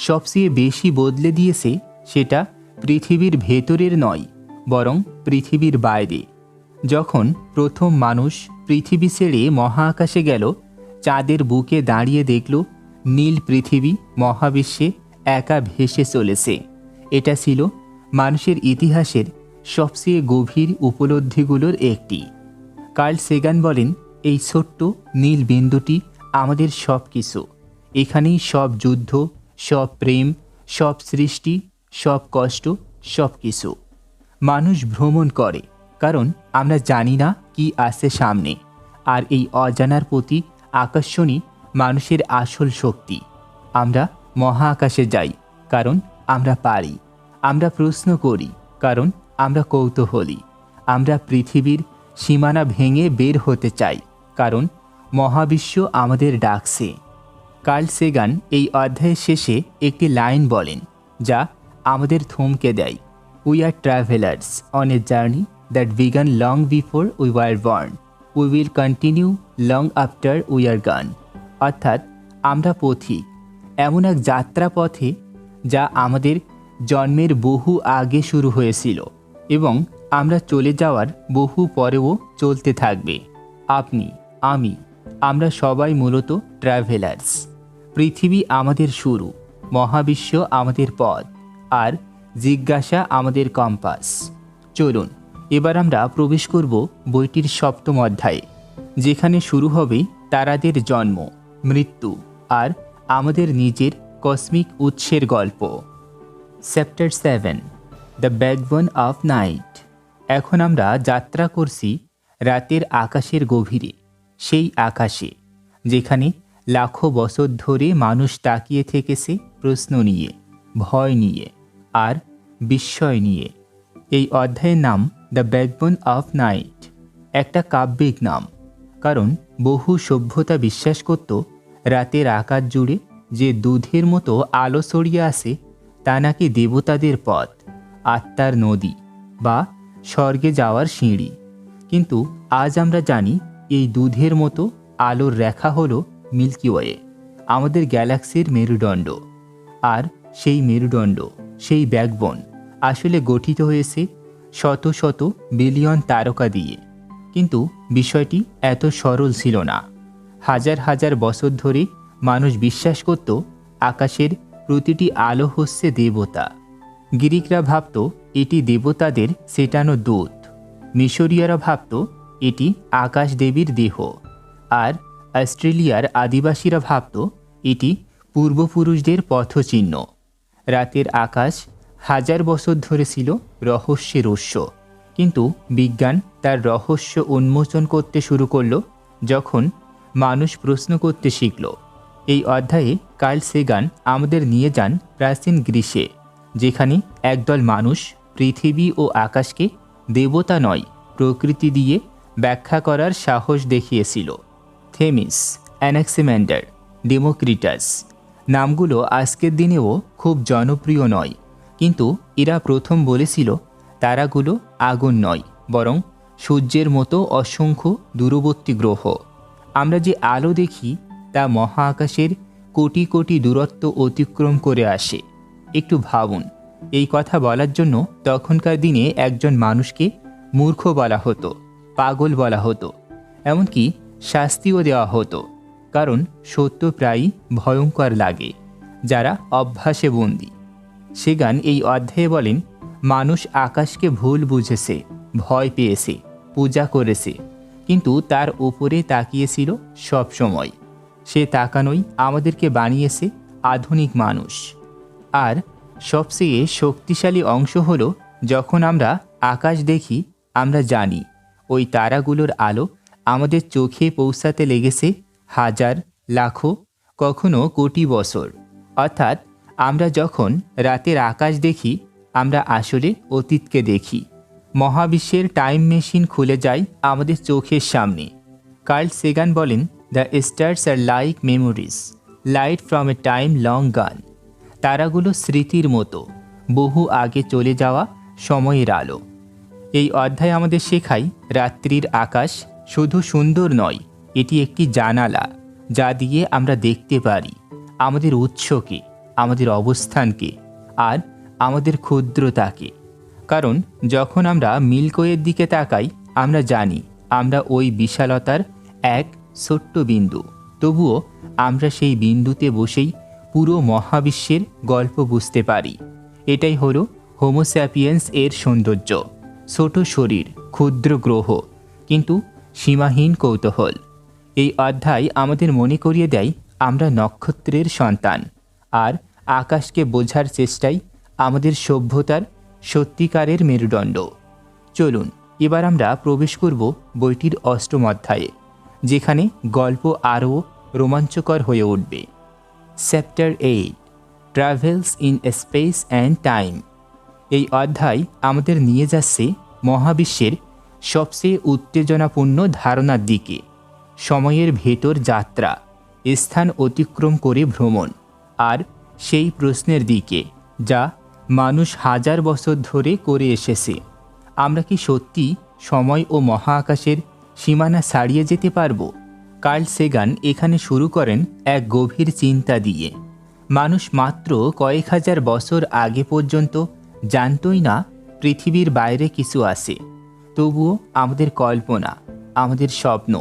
Speaker 1: সবচেয়ে বেশি বদলে দিয়েছে, সেটা পৃথিবীর ভেতরের নয়, বরং পৃথিবীর বাইরে। যখন প্রথম মানুষ পৃথিবী ছেড়ে মহাকাশে গেল, চাঁদের বুকে দাঁড়িয়ে দেখল নীল পৃথিবী মহাবিশ্বে একা ভেসে চলেছে। এটা ছিল মানুষের ইতিহাসের সবচেয়ে গভীর উপলব্ধিগুলোর একটি। কার্ল সেগান বলেন, এই ছোট্ট নীল বিন্দুটি আমাদের সব কিছু। এখানেই সব যুদ্ধ, সব প্রেম, সব সৃষ্টি, সব কষ্ট, সব কিছু। মানুষ ভ্রমণ করে কারণ আমরা জানি না কি আছে সামনে, আর এই অজানার প্রতি আকর্ষণই মানুষের আসল শক্তি। আমরা মহাকাশে যাই কারণ আমরা পারি, আমরা প্রশ্ন করি কারণ আমরা কৌতূহলী, আমরা পৃথিবীর সীমানা ভেঙে বের হতে চাই কারণ মহাবিশ্ব আমাদের ডাকছে। কার্ল সেগান এই অধ্যায়ের শেষে একটি লাইন বলেন, যা আমাদের থমকে দেয়, we are travellers on a journey that began long before we were born, we will continue long after we are গান। অর্থাৎ আমরা পথিক, এমন এক যাত্রাপথে যা আমাদের জন্মের বহু আগে শুরু হয়েছিল এবং আমরা চলে যাওয়ার বহু পরেও চলতে থাকবে। আপনি, আমি, আমরা সবাই মূলত ট্রাভেলার্স। পৃথিবী আমাদের শুরু, মহাবিশ্ব আমাদের পথ, আর জিজ্ঞাসা আমাদের কম্পাস। চলুন এবার আমরা প্রবেশ করব বইটির 7ম অধ্যায়ে, যেখানে শুরু হবে তারাদের জন্ম, মৃত্যু আর আমাদের নিজের কসমিক উৎসের গল্প। Chapter 7, the backbone of night. এখন আমরা যাত্রা করছি রাতের আকাশের গভীরে, সেই আকাশে যেখানে লাখো বছর ধরে মানুষ তাকিয়ে থেকেছে প্রশ্ন নিয়ে, ভয় নিয়ে আর বিস্ময় নিয়ে। এই অধ্যায়ের নাম দ্য ব্যাকবোন অফ নাইট, একটা কাব্যিক নাম, কারণ বহু সভ্যতা বিশ্বাস করত রাতের আকাশ জুড়ে যে দুধের মতো আলো ছড়িয়ে আসে তা নাকি দেবতাদের পথ, আত্মার নদী বা স্বর্গে যাওয়ার সিঁড়ি। কিন্তু আজ আমরা জানি এই দুধের মতো আলোর রেখা হলো মিল্কি ওয়ে, আমাদের গ্যালাক্সির মেরুদণ্ড। আর সেই মেরুদণ্ড, সেই ব্যাকবোন আসলে গঠিত হয়েছে শত শত বিলিয়ন তারকা দিয়ে। কিন্তু বিষয়টি এত সরল ছিল না। হাজার হাজার বছর ধরে মানুষ বিশ্বাস করত আকাশের প্রতিটি আলো হচ্ছে দেবতা। গ্রিকরা ভাবত এটি দেবতাদের সেটানো দূত, মিশরীয়রা ভাবত এটি আকাশ দেবীর দেহ, আর অস্ট্রেলিয়ার আদিবাসীরা ভাবত এটি পূর্বপুরুষদের পথচিহ্ন। রাতের আকাশ হাজার বছর ধরে ছিল রহস্যের উৎস, কিন্তু বিজ্ঞান তার রহস্য উন্মোচন করতে শুরু করল যখন মানুষ প্রশ্ন করতে শিখল। এই অধ্যায়ে কার্ল সেগান আমাদের নিয়ে যান প্রাচীন গ্রীসে, যেখানে একদল মানুষ পৃথিবী ও আকাশকে দেবতা নয় প্রকৃতি দিয়ে ব্যাখ্যা করার সাহস দেখিয়েছিল। থেমিস, অ্যানাক্সিম্যান্ডার, ডেমোক্রিটাস নামগুলো আজকের দিনেও খুব জনপ্রিয় নয়, কিন্তু এরা প্রথম বলেছিল তারাগুলো আগুন নয়, বরং সূর্যের মতো অসংখ্য দূরবর্তী গ্রহ। আমরা যে আলো দেখি তা মহাকাশের কোটি কোটি দূরত্ব অতিক্রম করে আসে। একটু ভাবুন, এই কথা বলার জন্য তখনকার দিনে একজন মানুষকে মূর্খ বলা হতো, পাগল বলা হতো, এমনকি শাস্তিও দেওয়া হতো, কারণ সত্য প্রায়ই ভয়ঙ্কর লাগে যারা অভ্যাসে বন্দী। সেগান এই অধ্যায়ে বলেন, মানুষ আকাশকে ভুল বুঝেছে, ভয় পেয়েছে, পূজা করেছে, কিন্তু তার উপরে তাকিয়েছিল সব সময়। সে তাকানোই আমাদেরকে বানিয়েছে আধুনিক মানুষ। আর সবচেয়ে শক্তিশালী অংশ হলো, যখন আমরা আকাশ দেখি আমরা জানি ওই তারাগুলোর আলো আমাদের চোখে পৌঁছাতে লেগেছে হাজার, লাখো, কখনো কোটি বছর। অর্থাৎ আমরা যখন রাতের আকাশ দেখি আমরা আসলে অতীতকে দেখি। মহাবিশ্বের টাইম মেশিন খুলে যায় আমাদের চোখের সামনে। কার্ল সেগান বলেন, the stars are like memories, light from a time long gone. তারাগুলো স্মৃতির মতো, বহু আগে চলে যাওয়া সময়ের আলো। এই অধ্যায় আমাদের শেখায় রাত্রির আকাশ শুধু সুন্দর নয়, এটি একটি জানালা যা দিয়ে আমরা দেখতে পারি আমাদের উৎসকে, আমাদের অবস্থানকে, আর আমাদের ক্ষুদ্রতাকে। কারণ যখন আমরা মিল্কওয়ের দিকে তাকাই আমরা জানি আমরা ওই বিশালতার এক ছোট্ট বিন্দু। তবুও আমরা সেই বিন্দুতে বসেই পুরো মহাবিশ্বের গল্প বুঝতে পারি। এটাই হলো হোমোস্যাপিয়েন্স এর সৌন্দর্য। ছোট শরীর, ক্ষুদ্র গ্রহ, কিন্তু সীমাহীন কৌতূহল। এই অধ্যায় আমাদের মনে করিয়ে দেয় আমরা নক্ষত্রের সন্তান, আর আকাশকে বোঝার চেষ্টাই আমাদের সভ্যতার সত্যিকারের মেরুদণ্ড। চলুন এবার আমরা প্রবেশ করব বইটির অষ্টম অধ্যায়ে, যেখানে গল্প আরও রোমাঞ্চকর হয়ে উঠবে। Chapter 8, travels in space and time. এই অধ্যায় আমাদের নিয়ে যাচ্ছে মহাবিশ্বের সবচেয়ে উত্তেজনাপূর্ণ ধারণার দিকে, সময়ের ভেতর যাত্রা, স্থান অতিক্রম করে ভ্রমণ, আর সেই প্রশ্নের দিকে যা মানুষ হাজার বছর ধরে করে এসেছে, আমরা কি সত্যি সময় ও মহাকাশের সীমানা ছাড়িয়ে যেতে পারব? কার্ল সেগান এখানে শুরু করেন এক গভীর চিন্তা দিয়ে। মানুষ মাত্র কয়েক হাজার বছর আগে পর্যন্ত জানতই না পৃথিবীর বাইরে কিছু আছে। তবুও আমাদের কল্পনা, আমাদের স্বপ্ন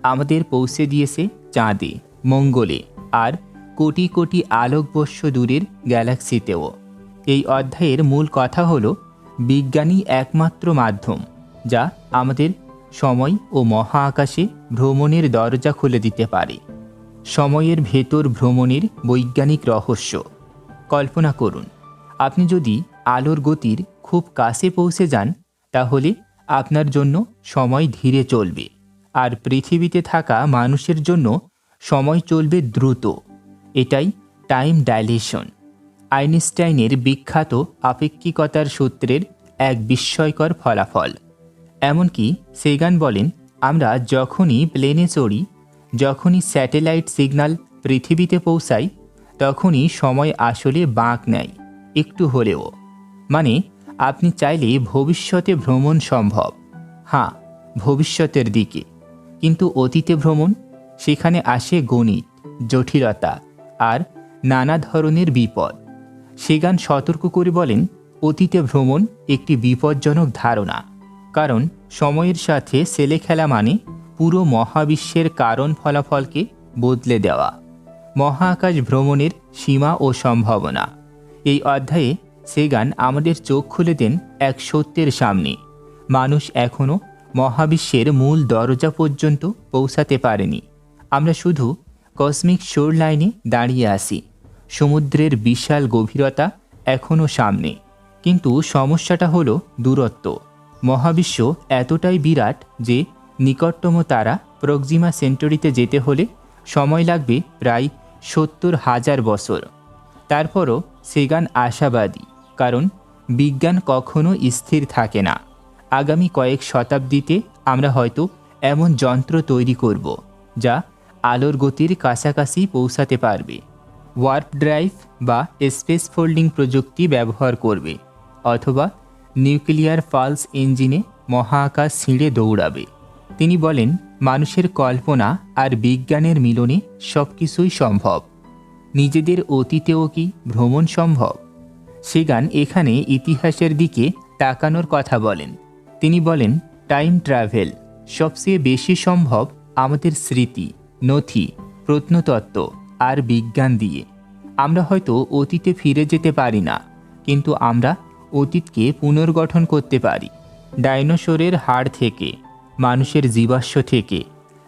Speaker 1: আমাদের পৌঁছে দিয়েছে চাঁদে, মঙ্গলে, আর কোটি কোটি আলোকবর্ষ দূরের গ্যালাক্সিতেও। এই অধ্যায়ের মূল কথা হলো বিজ্ঞানই একমাত্র মাধ্যম যা আমাদের সময় ও মহাকাশে ভ্রমণের দরজা খুলে দিতে পারে। সময়ের ভেতর ভ্রমণের বৈজ্ঞানিক রহস্য। কল্পনা করুন, আপনি যদি আলোর গতির খুব কাছে পৌঁছে যান তাহলে আপনার জন্য সময় ধীরে চলবে, আর পৃথিবীতে থাকা মানুষের জন্য সময় চলবে দ্রুত। এটাই টাইম ডাইলেশন, আইনস্টাইনের বিখ্যাত আপেক্ষিকতার সূত্রের এক বিস্ময়কর ফলাফল। এমনকি সেগান বলেন, আমরা যখনই প্লেনে চড়ি, যখনই স্যাটেলাইট সিগন্যাল পৃথিবীতে পৌঁছাই, তখনই সময় আসলে বাঁক নেয়, একটু হলেও। মানে আপনি চাইলে ভবিষ্যতে ভ্রমণ সম্ভব, হ্যাঁ, ভবিষ্যতের দিকে। কিন্তু অতীতে ভ্রমণ, সেখানে আসে গণিত, জটিলতা আর নানা ধরনের বিপদ। সেগান সতর্ক করে বলেন, অতীতে ভ্রমণ একটি বিপজ্জনক ধারণা। কারণ সময়ের সাথে ছেলে খেলা মানে পুরো মহাবিশ্বের কারণ ফলাফলকে বদলে দেওয়া। মহাকাশ ভ্রমণের সীমা ও সম্ভাবনা। এই অধ্যায়ে সেগান আমাদের চোখ খুলে দেন এক সত্যের সামনে। মানুষ এখনও মহাবিশ্বের মূল দরজা পর্যন্ত পৌঁছাতে পারেনি। আমরা শুধু কসমিক শোর লাইনে দাঁড়িয়ে আছি। সমুদ্রের বিশাল গভীরতা এখনও সামনে, কিন্তু সমস্যাটা হলো দূরত্ব। মহাবিশ্ব এতটাই বিরাট যে নিকটতম তারা প্রক্সিমা সেন্টরিতে যেতে হলে সময় লাগবে প্রায় ৭০,০০০ বছর। তারপরও সেগান আশাবাদী, কারণ বিজ্ঞান কখনো স্থির থাকে না। আগামী কয়েক শতাব্দীতে আমরা হয়তো এমন যন্ত্র তৈরি করব যা আলোর গতির কাছাকাছি পৌঁছাতে পারবে, ওয়ার্প ড্রাইভ বা স্পেস ফোল্ডিং প্রযুক্তি ব্যবহার করবে, অথবা নিউক্লিয়ার পালস ইঞ্জিনে মহাকাশ ছিঁড়ে দৌড়াবে। তিনি বলেন, মানুষের কল্পনা আর বিজ্ঞানের মিলনে সব কিছুই সম্ভব। নিজেদের অতীতেও কি ভ্রমণ সম্ভব? সেগান এখানে ইতিহাসের দিকে তাকানোর কথা বলেন। তিনি বলেন, টাইম ট্রাভেল সবচেয়ে বেশি সম্ভব আমাদের স্মৃতি, নথি, প্রত্নতত্ত্ব আর বিজ্ঞান দিয়ে। আমরা হয়তো অতীতে ফিরে যেতে পারি না, কিন্তু আমরা অতীতকে পুনর্গঠন করতে পারি। ডাইনোসরের হাড় থেকে, মানুষের জীবাশ্ম থেকে,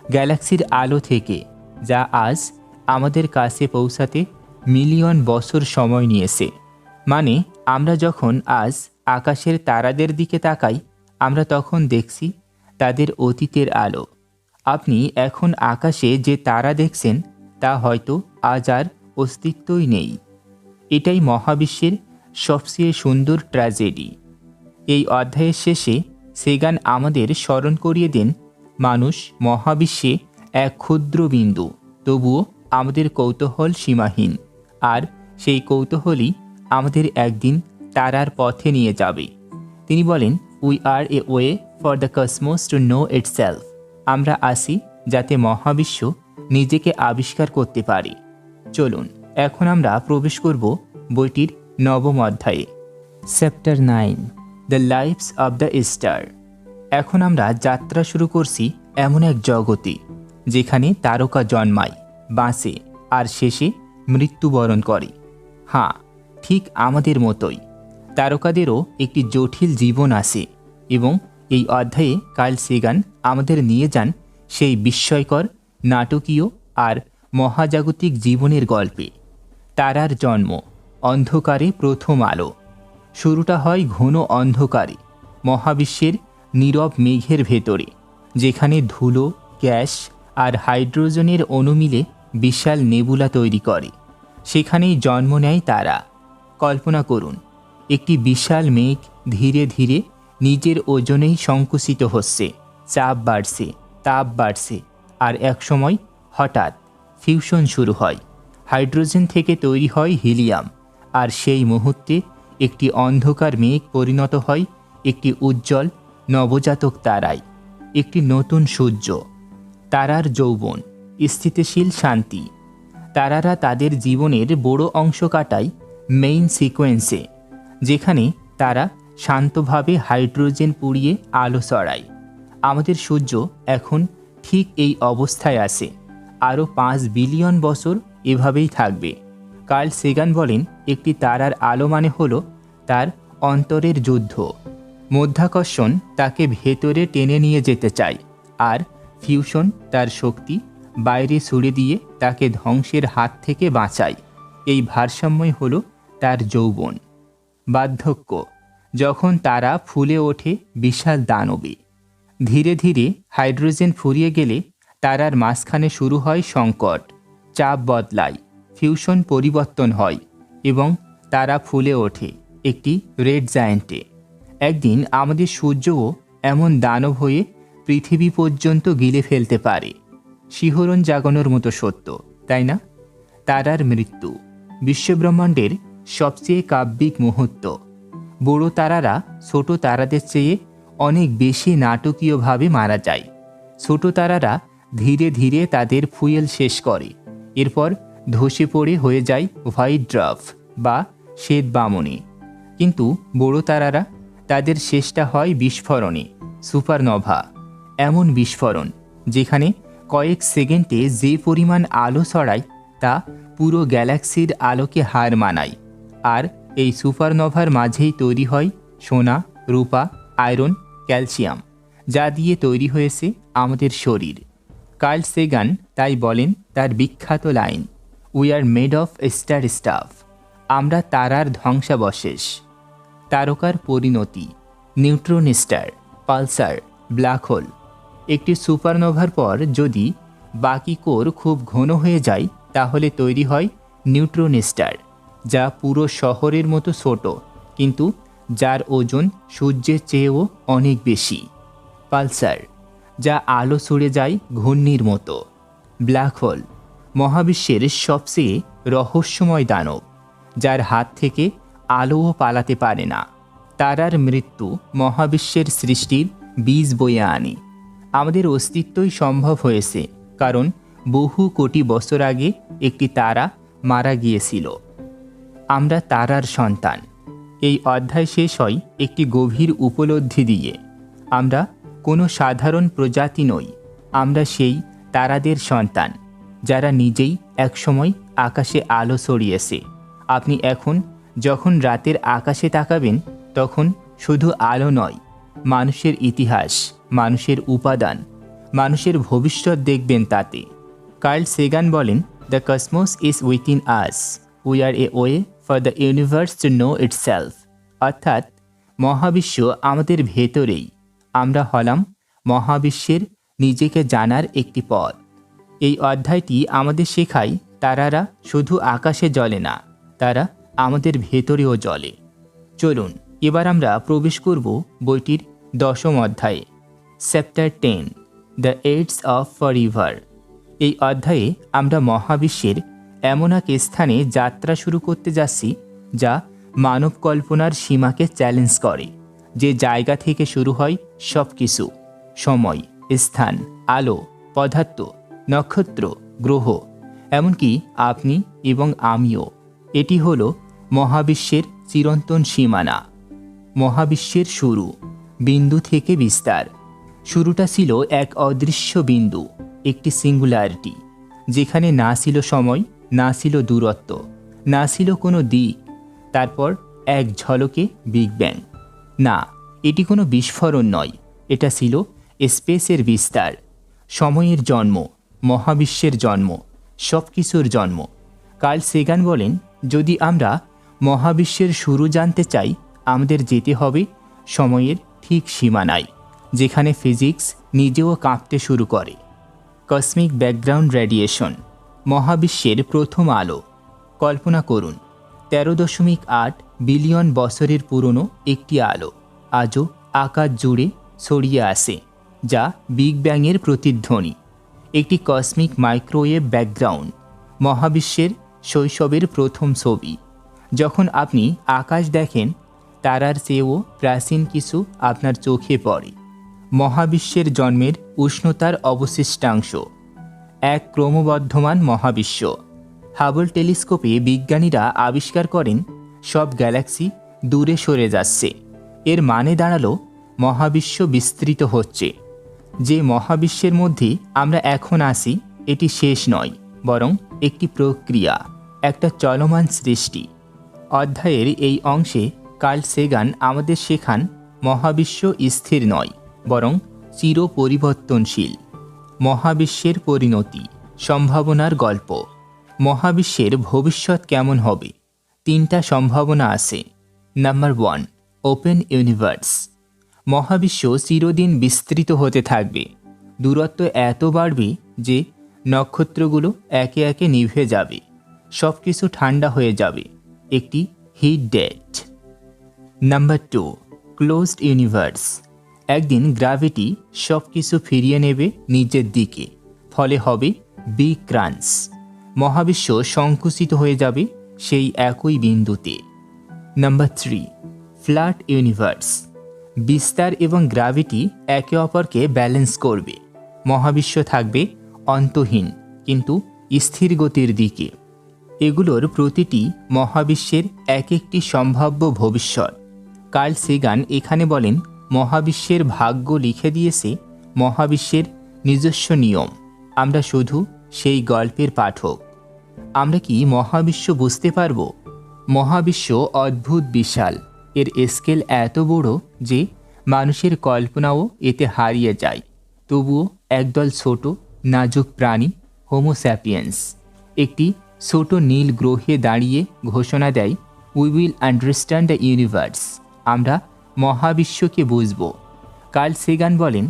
Speaker 1: গ্যালাক্সির আলো থেকে, যা আজ আমাদের কাছে পৌঁছাতে মিলিয়ন বছর সময় নিয়েছে। মানে আমরা যখন আজ আকাশের তারাদের দিকে তাকাই, আমরা তখন দেখছি তাদের অতীতের আলো। আপনি এখন আকাশে যে তারা দেখছেন তা হয়তো আজ আর অস্তিত্বই নেই। এটাই মহাবিশ্বের সবচেয়ে সুন্দর ট্র্যাজেডি। এই অধ্যায়ের শেষে সেগান আমাদের স্মরণ করিয়ে দেন, মানুষ মহাবিশ্বে এক ক্ষুদ্র বিন্দু, তবুও আমাদের কৌতূহল সীমাহীন। আর সেই কৌতূহলই আমাদের একদিন তারার পথে নিয়ে যাবে। তিনি বলেন, we are a way for the Cosmos to know itself. আমরা আসি যাতে মহাবিশ্ব নিজেকে আবিষ্কার করতে পারে। চলুন এখন আমরা প্রবেশ করব বইটির নবম অধ্যায়ে, chapter 9, the lives of the star. এখন আমরা যাত্রা শুরু করছি এমন এক জগতে যেখানে তারকা জন্মায়, বাঁচে আর শেষে মৃত্যুবরণ করে। হ্যাঁ, ঠিক আমাদের মতোই তারকাদেরও একটি জটিল জীবন আছে। এবং এই অধ্যায়ে কার্ল সেগান আমাদের নিয়ে যান সেই বিস্ময়কর, নাটকীয় আর মহাজাগতিক জীবনের গল্পে। তারার জন্ম, অন্ধকারে প্রথম আলো। শুরুটা হয় ঘন অন্ধকারে, মহাবিশ্বের নীরব মেঘের ভেতরে, যেখানে ধুলো, গ্যাস আর হাইড্রোজেনের অণু মিলে বিশাল নেবুলা তৈরি করে। সেখানেই জন্ম নেয় তারা। কল্পনা করুন, একটি বিশাল মেঘ ধীরে ধীরে নিজের ওজনেই সংকুচিত হচ্ছে, চাপ বাড়ছে, তাপ বাড়ছে, আর একসময় হঠাৎ ফিউশন শুরু হয়। হাইড্রোজেন থেকে তৈরি হয় হিলিয়াম, আর সেই মুহূর্তে একটি অন্ধকার মেঘ পরিণত হয় একটি উজ্জ্বল নবজাতক তারায়, একটি নতুন সূর্য। তারার যৌবন, স্থিতিশীল শান্তি। তারারা তাদের জীবনের বড় অংশ কাটায় মেইন সিকোয়েন্সে, যেখানে তারা শান্তভাবে হাইড্রোজেন পুড়িয়ে আলো ছড়ায়। আমাদের সূর্য এখন ঠিক এই অবস্থায় আছে, আরও 5 বিলিয়ন বছর এভাবেই থাকবে। কার্ল সেগান বলেন, একটি তারার আলো মানে হলো তার অন্তরের যুদ্ধ। মধ্যাকর্ষণ তাকে ভেতরে টেনে নিয়ে যেতে চায়, আর ফিউশন তার শক্তি বাইরে ছুড়ে দিয়ে তাকে ধ্বংসের হাত থেকে বাঁচায়। এই ভারসাম্যই হলো তার যৌবন। বার্ধক্য, যখন তারা ফুলে ওঠে বিশাল দানবে। ধীরে ধীরে হাইড্রোজেন ফুরিয়ে গেলে তারার মাঝখানে শুরু হয় সংকট, চাপ বদলায়, ফিউশন পরিবর্তন হয় এবং তারা ফুলে ওঠে একটি রেড জায়ান্টে। একদিন আমাদের সূর্যও এমন দানব হয়ে পৃথিবী পর্যন্ত গিলে ফেলতে পারে। শিহরণ জাগানোর মতো সত্য, তাই না? তারার মৃত্যু, বিশ্বব্রহ্মাণ্ডের সবচেয়ে কাব্যিক মুহূর্ত। বড় তারারা ছোট তারাদের চেয়ে অনেক বেশি নাটকীয়ভাবে মারা যায়। ছোট তারারা ধীরে ধীরে তাদের ফুয়েল শেষ করে, এরপর ধসে পড়ে হয়ে যায় হোয়াইট ড্রাফ বা শ্বেত বামনে। কিন্তু বড় তারারা, তাদের শেষটা হয় বিস্ফোরণে, সুপারনোভা। এমন বিস্ফোরণ যেখানে কয়েক সেকেন্ডে যে পরিমাণ আলো ছড়ায় তা পুরো গ্যালাক্সির আলোকে হার মানায়। আর এই সুপারনোভার মাঝেই তৈরি হয় সোনা, রূপা, আয়রন, ক্যালসিয়াম, যা দিয়ে তৈরি হয়েছে আমাদের শরীর। কার্ল সেগান তাই বলেন তার বিখ্যাত line, we are made of star staff. আমরা তারার ধ্বংসাবশেষ। তারকার পরিণতি, neutron star, Pulsar, black hole. একটি সুপারনোভার পর যদি বাকি কোর খুব ঘন হয়ে যায় তাহলে তৈরি হয় নিউট্রন স্টার, যা পুরো শহরের মতো ছোট কিন্তু যার ওজন সূর্যের চেয়েও অনেক বেশি। পালসার, যা আলো ছুড়ে যায় ঘূর্ণির মতো। ব্ল্যাক হোল, মহাবিশ্বের সবচেয়ে রহস্যময় দানব, যার হাত থেকে আলোও পালাতে পারে না। তারার মৃত্যু মহাবিশ্বের সৃষ্টির বীজ বয়ে আনে। আমাদের অস্তিত্বই সম্ভব হয়েছে কারণ বহু কোটি বছর আগে একটি তারা মারা গিয়েছিল। আমরা তারার সন্তান। এই অধ্যায় শেষ হয় একটি গভীর উপলব্ধি দিয়ে। আমরা কোনো সাধারণ প্রজাতি নই, আমরা সেই তারাদের সন্তান যারা নিজেই একসময় আকাশে আলো ছড়িয়েছে। আপনি এখন যখন রাতের আকাশে তাকাবেন তখন শুধু আলো নয়, মানুষের ইতিহাস, মানুষের উপাদান, মানুষের ভবিষ্যৎ দেখবেন তাতে। কার্ল সেগান বলেন, the Cosmos is within us, we are a way for the universe to know itself. অর্থাৎ মহাবিশ্ব আমাদের ভেতরেই, আমরা হলাম মহাবিশ্বের নিজেকে জানার একটি পথ। এই অধ্যায়টি আমাদের শেখায় তারারা শুধু আকাশে জ্বলে না, তারা আমাদের ভেতরেও জ্বলে। চলুন এবার আমরা প্রবেশ করব বইটির 10ম অধ্যায়ে, chapter 10, the ends of forever. এই অধ্যায়ে আমরা মহাবিশ্বের এমন এক স্থানে যাত্রা শুরু করতে যাচ্ছি যা মানব কল্পনার সীমাকে চ্যালেঞ্জ করে। যে জায়গা থেকে শুরু হয় সব কিছু, সময়, স্থান, আলো, পদার্থ, নক্ষত্র, গ্রহ, এমনকি আপনি এবং আমিও। এটি হল মহাবিশ্বের চিরন্তন সীমানা। মহাবিশ্বের শুরু, বিন্দু থেকে বিস্তার। শুরুটা ছিল এক অদৃশ্য বিন্দু, একটি সিঙ্গুলারিটি, যেখানে না ছিল সময়, না ছিল দূরত্ব, না ছিল কোনো দিক। তারপর এক ঝলকে বিগ ব্যাং। না, এটি কোনো বিস্ফোরণ নয়, এটা ছিল স্পেসের বিস্তার, সময়ের জন্ম, মহাবিশ্বের জন্ম, সব কিছুর জন্ম। কার্ল সেগান বলেন, যদি আমরা মহাবিশ্বের শুরু জানতে চাই আমাদের যেতে হবে সময়ের ঠিক সীমানায়, যেখানে ফিজিক্স নিজেও কাঁপতে শুরু করে। কসমিক ব্যাকগ্রাউন্ড রেডিয়েশন, মহাবিশ্বের প্রথম আলো। কল্পনা করুন, 13.8 বিলিয়ন বছরের পুরনো একটি আলো আজও আকাশ জুড়ে ছড়িয়ে আসে, যা বিগ ব্যাংয়ের প্রতিধ্বনি। একটি কসমিক মাইক্রোওয়েভ ব্যাকগ্রাউন্ড, মহাবিশ্বের শৈশবের প্রথম ছবি। যখন আপনি আকাশ দেখেন, তারার চেয়েও প্রাচীন কিছু আপনার চোখে পড়ে। মহাবিশ্বের জন্মের উষ্ণতার অবশিষ্টাংশ, এক ক্রমবর্ধমান মহাবিশ্ব। হাবল টেলিস্কোপে বিজ্ঞানীরা আবিষ্কার করেন সব গ্যালাক্সি দূরে সরে যাচ্ছে। এর মানে দাঁড়ালো মহাবিশ্ব বিস্তৃত হচ্ছে। যে মহাবিশ্বের মধ্যে আমরা এখন আছি এটি শেষ নয়, বরং একটি প্রক্রিয়া, একটা চলমান সৃষ্টি। অধ্যায়ের এই অংশে কার্ল সেগান আমাদের শেখান মহাবিশ্ব স্থির নয়, বরং চির পরিবর্তনশীল। মহাবিশ্বের পরিণতি, সম্ভাবনার গল্প। মহাবিশ্বের ভবিষ্যৎ কেমন হবে? 3টা সম্ভাবনা আছে। Number 1, open universe. মহাবিশ্ব চিরদিন বিস্তৃত হতে থাকবে। দূরত্ব এত বাড়বে যে নক্ষত্রগুলো একে একে নিভে যাবে, সব কিছু ঠান্ডা হয়ে যাবে, একটি heat death. Number 2, closed universe. একদিন গ্র্যাভিটি সব কিছু ফিরিয়ে নেবে নিজের দিকে, ফলে হবে বিগ ক্রাঞ্চ। মহাবিশ্ব সংকুচিত হয়ে যাবে, সেই একই বিন্দুতে। Number 3, flat universe. বিস্তার এবং গ্র্যাভিটি একে অপরকে ব্যালেন্স করবে। মহাবিশ্ব থাকবে অন্তহীন কিন্তু স্থির গতির দিকে। এগুলোর প্রতিটি মহাবিশ্বের এক একটি সম্ভাব্য ভবিষ্যৎ। কার্ল সেগান এখানে বলেন, মহাবিশ্বের ভাগ্য লিখে দিয়েছে মহাবিশ্বের নিজস্ব নিয়ম, আমরা শুধু সেই গল্পের পাঠক। আমরা কি মহাবিশ্ব বুঝতে পারব? মহাবিশ্ব অদ্ভুত বিশাল, এর স্কেল এত বড় যে মানুষের কল্পনাও এতে হারিয়ে যায়। তবুও একদল ছোট নাজুক প্রাণী, হোমোস্যাপিয়েন্স, একটি ছোট নীল গ্রহে দাঁড়িয়ে ঘোষণা দেয়, we will understand the universe. আমরা মহাবিশ্বকে বুঝব। কার্ল সেগান বলেন,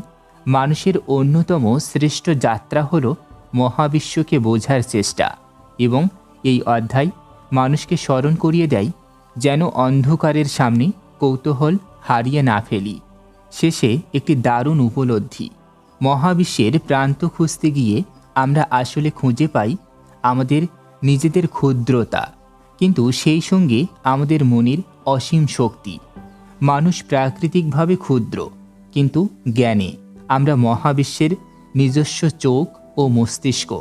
Speaker 1: মানুষের অন্যতম শ্রেষ্ঠ যাত্রা হল মহাবিশ্বকে বোঝার চেষ্টা, এবং এই অধ্যায় মানুষকে স্মরণ করিয়ে দেয় যেন অন্ধকারের সামনে কৌতূহল হারিয়ে না ফেলি। শেষে একটি দারুণ উপলব্ধি, মহাবিশ্বের প্রান্ত খুঁজতে গিয়ে আমরা আসলে খুঁজে পাই আমাদের নিজেদের ক্ষুদ্রতা, কিন্তু সেই সঙ্গে আমাদের মনের অসীম শক্তি। মানুষ প্রাকৃতিকভাবে ক্ষুদ্র, কিন্তু জ্ঞানে আমরা মহাবিশ্বের নিজস্ব চোখ ও মস্তিষ্ক।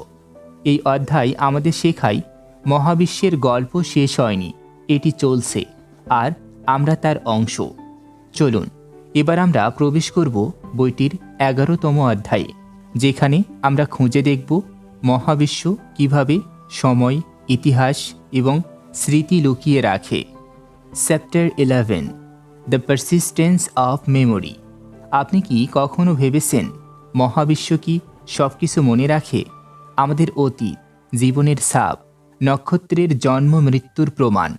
Speaker 1: এই অধ্যায় আমাদের শেখায় মহাবিশ্বের গল্প শেষ হয়নি, এটি চলছে, আর আমরা তার অংশ। চলুন এবার আমরা প্রবেশ করব বইটির 11তম অধ্যায়ে, যেখানে আমরা খুঁজে দেখব মহাবিশ্ব কিভাবে সময়, ইতিহাস এবং স্মৃতি লুকিয়ে রাখে। Chapter 11, the persistence of memory. আপনি কি কখনো ভেবেছেন মহাবিশ্ব কি সব কিছু মনে রাখে? আমাদের অতীত, জীবনের ছাপ, নক্ষত্রের জন্ম মৃত্যুর প্রমাণ,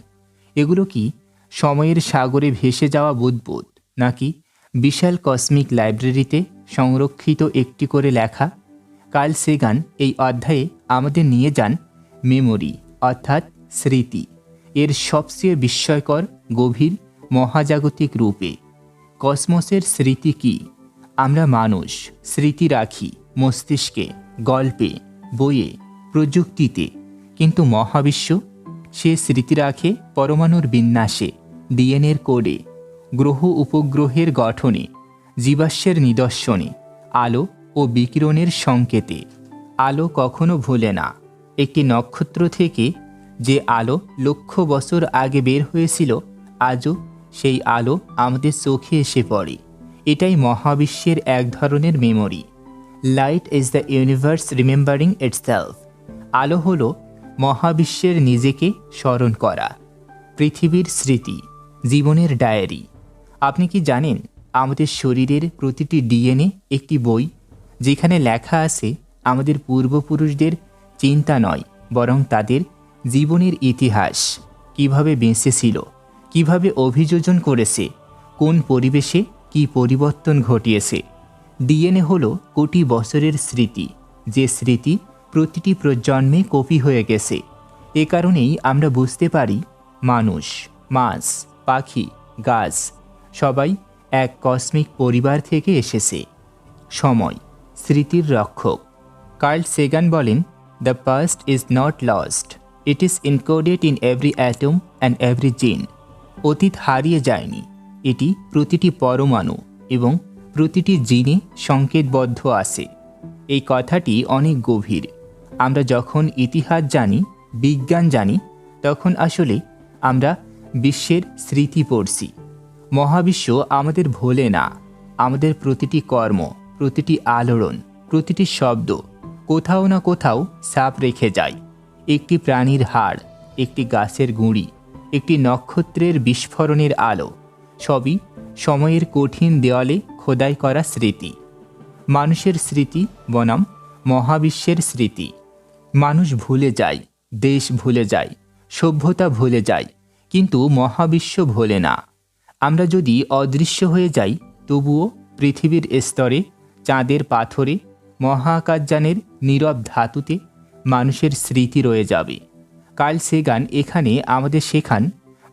Speaker 1: এগুলো কি সময়ের সাগরে ভেসে যাওয়া বুদবুদ, নাকি বিশাল কসমিক লাইব্রেরিতে সংরক্ষিত একটি করে লেখা? কার্ল সেগান এই অধ্যায়ে আমাদের নিয়ে যান মেমোরি অর্থাৎ স্মৃতি, এর সবচেয়ে বিস্ময়কর গভীর মহাজাগতিক রূপে। কসমোসের স্মৃতি কি? আমরা মানুষ স্মৃতি রাখি মস্তিষ্কে, গল্পে, বইয়ে, প্রযুক্তিতে, কিন্তু মহাবিশ্ব সে স্মৃতি রাখে পরমাণুর বিন্যাসে, ডিএনএর কোডে, গ্রহ উপগ্রহের গঠনে, জীবাশ্মের নিদর্শনে, আলো ও বিকিরণের সংকেতে। আলো কখনো ভোলে না। একটি নক্ষত্র থেকে যে আলো লক্ষ বছর আগে বের হয়েছিল, আজও সেই আলো আমাদের চোখে এসে পড়ে। এটাই মহাবিশ্বের এক ধরনের memory. Light is the universe remembering itself. আলো হলো মহাবিশ্বের নিজেকে স্মরণ করা। পৃথিবীর স্মৃতি, জীবনের ডায়েরি। আপনি কি জানেন আমাদের শরীরের প্রতিটি ডিএনএ একটি বই, যেখানে লেখা আছে আমাদের পূর্বপুরুষদের চিন্তা নয়, বরং তাদের জীবনের ইতিহাস, কিভাবে বেঁচেছিল, কিভাবে অভিযোজন করেছে, কোন পরিবেশে কি পরিবর্তন ঘটিয়েছে। ডিএনএ হলো কোটি বছরের স্মৃতি, যে স্মৃতি প্রতিটি প্রজন্মে কপি হয়ে গেছে। এ কারণেই আমরা বুঝতে পারি মানুষ, মাছ, পাখি, গাছ সবাই এক কসমিক পরিবার থেকে এসেছে। সময়, স্মৃতির রক্ষক। কার্ল সেগান বলেন, the past is not lost, it is encoded in every atom and every জিন। অতীত হারিয়ে যায়নি, এটি প্রতিটি পরমাণু এবং প্রতিটি জিনে সংকেতবদ্ধ আছে। এই কথাটি অনেক গভীর। আমরা যখন ইতিহাস জানি, বিজ্ঞান জানি, তখন আসলে আমরা বিশ্বের স্মৃতি পড়ছি। মহাবিশ্ব আমাদের ভোলে না। আমাদের প্রতিটি কর্ম, প্রতিটি আলোড়ন, প্রতিটি শব্দ কোথাও না কোথাও ছাপ রেখে যায়। একটি প্রাণীর হাড়, একটি গাছের গুঁড়ি, একটি নক্ষত্রের বিস্ফোরণের আলো, সবই সময়ের কঠিন দেওয়ালে খোদাই করা স্মৃতি। মানুষের স্মৃতি বনাম মহাবিশ্বের স্মৃতি। মানুষ ভুলে যায়, দেশ ভুলে যায়, সভ্যতা ভুলে যায়, কিন্তু মহাবিশ্ব ভোলে না। আমরা যদি অদৃশ্য হয়ে যাই, তবুও পৃথিবীর স্তরে, চাঁদের পাথরে, মহাকাশযানের নীরব ধাতুতে মানুষের স্মৃতি রয়ে যাবে। কার্ল সেগান এখানে আমাদের শেখান,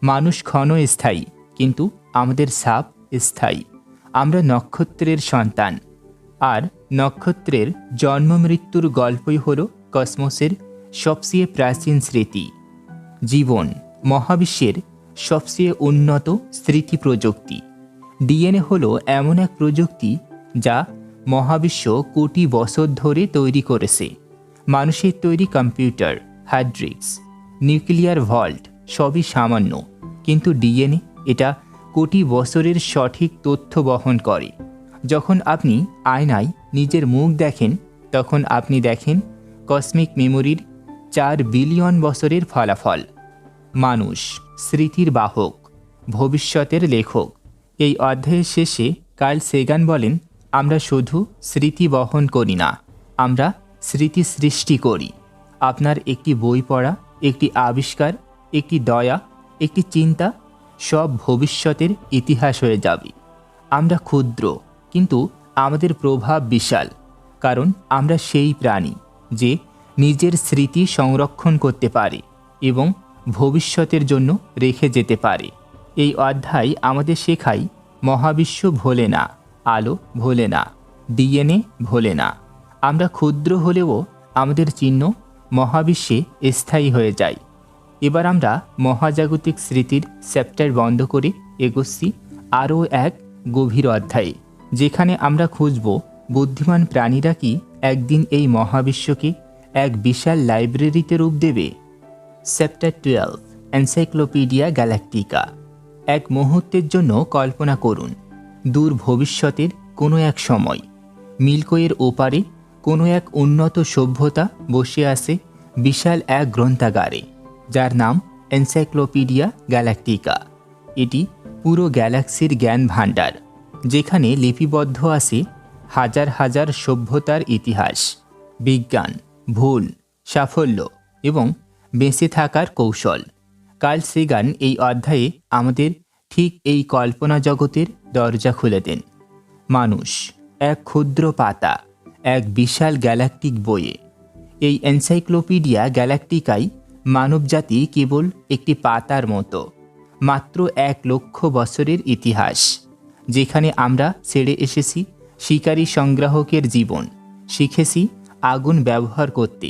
Speaker 1: মানুষ ক্ষণস্থায়ী, কিন্তু আমাদের ছাপ স্থায়ী। আমরা নক্ষত্রের সন্তান, আর নক্ষত্রের জন্ম মৃত্যুর গল্পই হল কসমোসের সবচেয়ে প্রাচীন স্মৃতি। জীবন মহাবিশ্বের সবচেয়ে উন্নত স্মৃতি প্রযুক্তি। ডিএনএ হলো এমন এক প্রযুক্তি যা মহাবিশ্ব কোটি বছর ধরে তৈরি করেছে। মানুষের তৈরি computer, hard disk, nuclear vault সবই সামান্য, কিন্তু ডিএনএ এটা কোটি বছরের সঠিক তথ্য বহন করে। যখন আপনি আয়নায় নিজের মুখ দেখেন, তখন আপনি দেখেন কসমিক মেমোরির 4 বিলিয়ন বছরের ফলাফল। মানুষ স্মৃতির বাহক, ভবিষ্যতের লেখক। এই অধ্যায়ের শেষে কার্ল সেগান বলেন, আমরা শুধু স্মৃতি বহন করি না, আমরা স্মৃতি সৃষ্টি করি। আপনার একটি বই পড়া, একটি আবিষ্কার, একটি দয়া, একটি চিন্তা, সব ভবিষ্যতের ইতিহাস হয়ে যাবে। আমরা ক্ষুদ্র, কিন্তু আমাদের প্রভাব বিশাল, কারণ আমরা সেই প্রাণী যে নিজের স্মৃতি সংরক্ষণ করতে পারে এবং ভবিষ্যতের জন্য রেখে যেতে পারে। এই অধ্যায় আমাদের শেখায়, মহাবিশ্ব ভোলে না, আলো ভোলে না, ডিএনএ ভোলে না। আমরা ক্ষুদ্র হলেও আমাদের চিহ্ন মহাবিশ্বে স্থায়ী হয়ে যায়। এবার আমরা মহাজাগতিক স্মৃতির চ্যাপ্টার বন্ধ করে এগোচ্ছি আরও এক গভীর অধ্যায়ে, যেখানে আমরা খুঁজব বুদ্ধিমান প্রাণীরা কি একদিন এই মহাবিশ্বকে এক বিশাল লাইব্রেরিতে রূপ দেবে। Chapter 12, Encyclopaedia Galactica. এক মুহূর্তের জন্য কল্পনা করুন, দূর ভবিষ্যতের কোনো এক সময় মিল্কওয়ের ওপারে কোনো এক উন্নত সভ্যতা বসে আছে বিশাল এক গ্রন্থাগারে, যার নাম এনসাইক্লোপিডিয়া গ্যালাকটিকা। এটি পুরো গ্যালাক্সির জ্ঞান ভাণ্ডার, যেখানে লিপিবদ্ধ আছে হাজার হাজার সভ্যতার ইতিহাস, বিজ্ঞান, ভুল, সাফল্য এবং বেঁচে থাকার কৌশল। কার্ল সেগান এই অধ্যায়ে আমাদের ঠিক এই কল্পনা জগতের দরজা খুলে দেন। মানুষ এক ক্ষুদ্র পাতা এক বিশাল গ্যালাকটিক বইয়ে। এই এনসাইক্লোপিডিয়া গ্যালাকটিকায় মানবজাতি কেবল একটি পাতার মতো, মাত্র 1,00,000 বছরের ইতিহাস, যেখানে আমরা ছেড়ে এসেছি শিকারী সংগ্রাহকের জীবন, শিখেছি আগুন ব্যবহার করতে,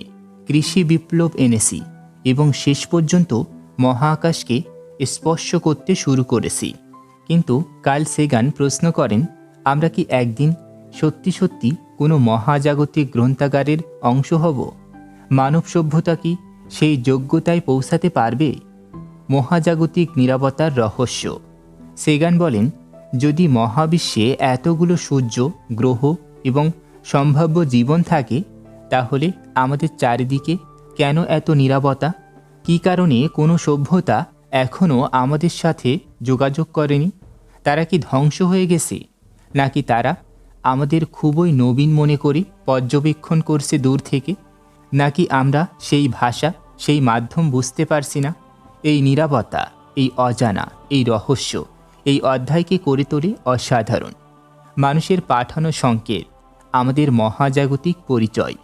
Speaker 1: কৃষি বিপ্লব এনেছি এবং শেষ পর্যন্ত মহাকাশকে স্পর্শ করতে শুরু করেছি। কিন্তু কার্ল সেগান প্রশ্ন করেন, আমরা কি একদিন সত্যি সত্যি কোনো মহাজাগতিক গ্রন্থাগারের অংশ হব? মানব সভ্যতা কি সেই যোগ্যতায় পৌঁছাতে পারবে? মহাজাগতিক নিরাপত্তার রহস্য। সেগান বলেন, যদি মহাবিশ্বে এতগুলো সূর্য, গ্রহ এবং সম্ভাব্য জীবন থাকে, তাহলে আমাদের চারিদিকে কেন এত নিরাপত্তা? কী কারণে কোনো সভ্যতা এখনও আমাদের সাথে যোগাযোগ করেনি? তারা কি ধ্বংস হয়ে গেছে, নাকি তারা আমাদের খুবই নবীন মনে করে পর্যবেক্ষণ করছে দূর থেকে? নাকি আমরা সেই ভাষা, সেই মাধ্যম বুঝতে পারছি না? এই নিরাপত্তা, এই অজানা, এই রহস্য এই অধ্যায়কে করে তোলে অসাধারণ। মানুষের পাঠানো সংকেত, আমাদের মহাজাগতিক পরিচয়।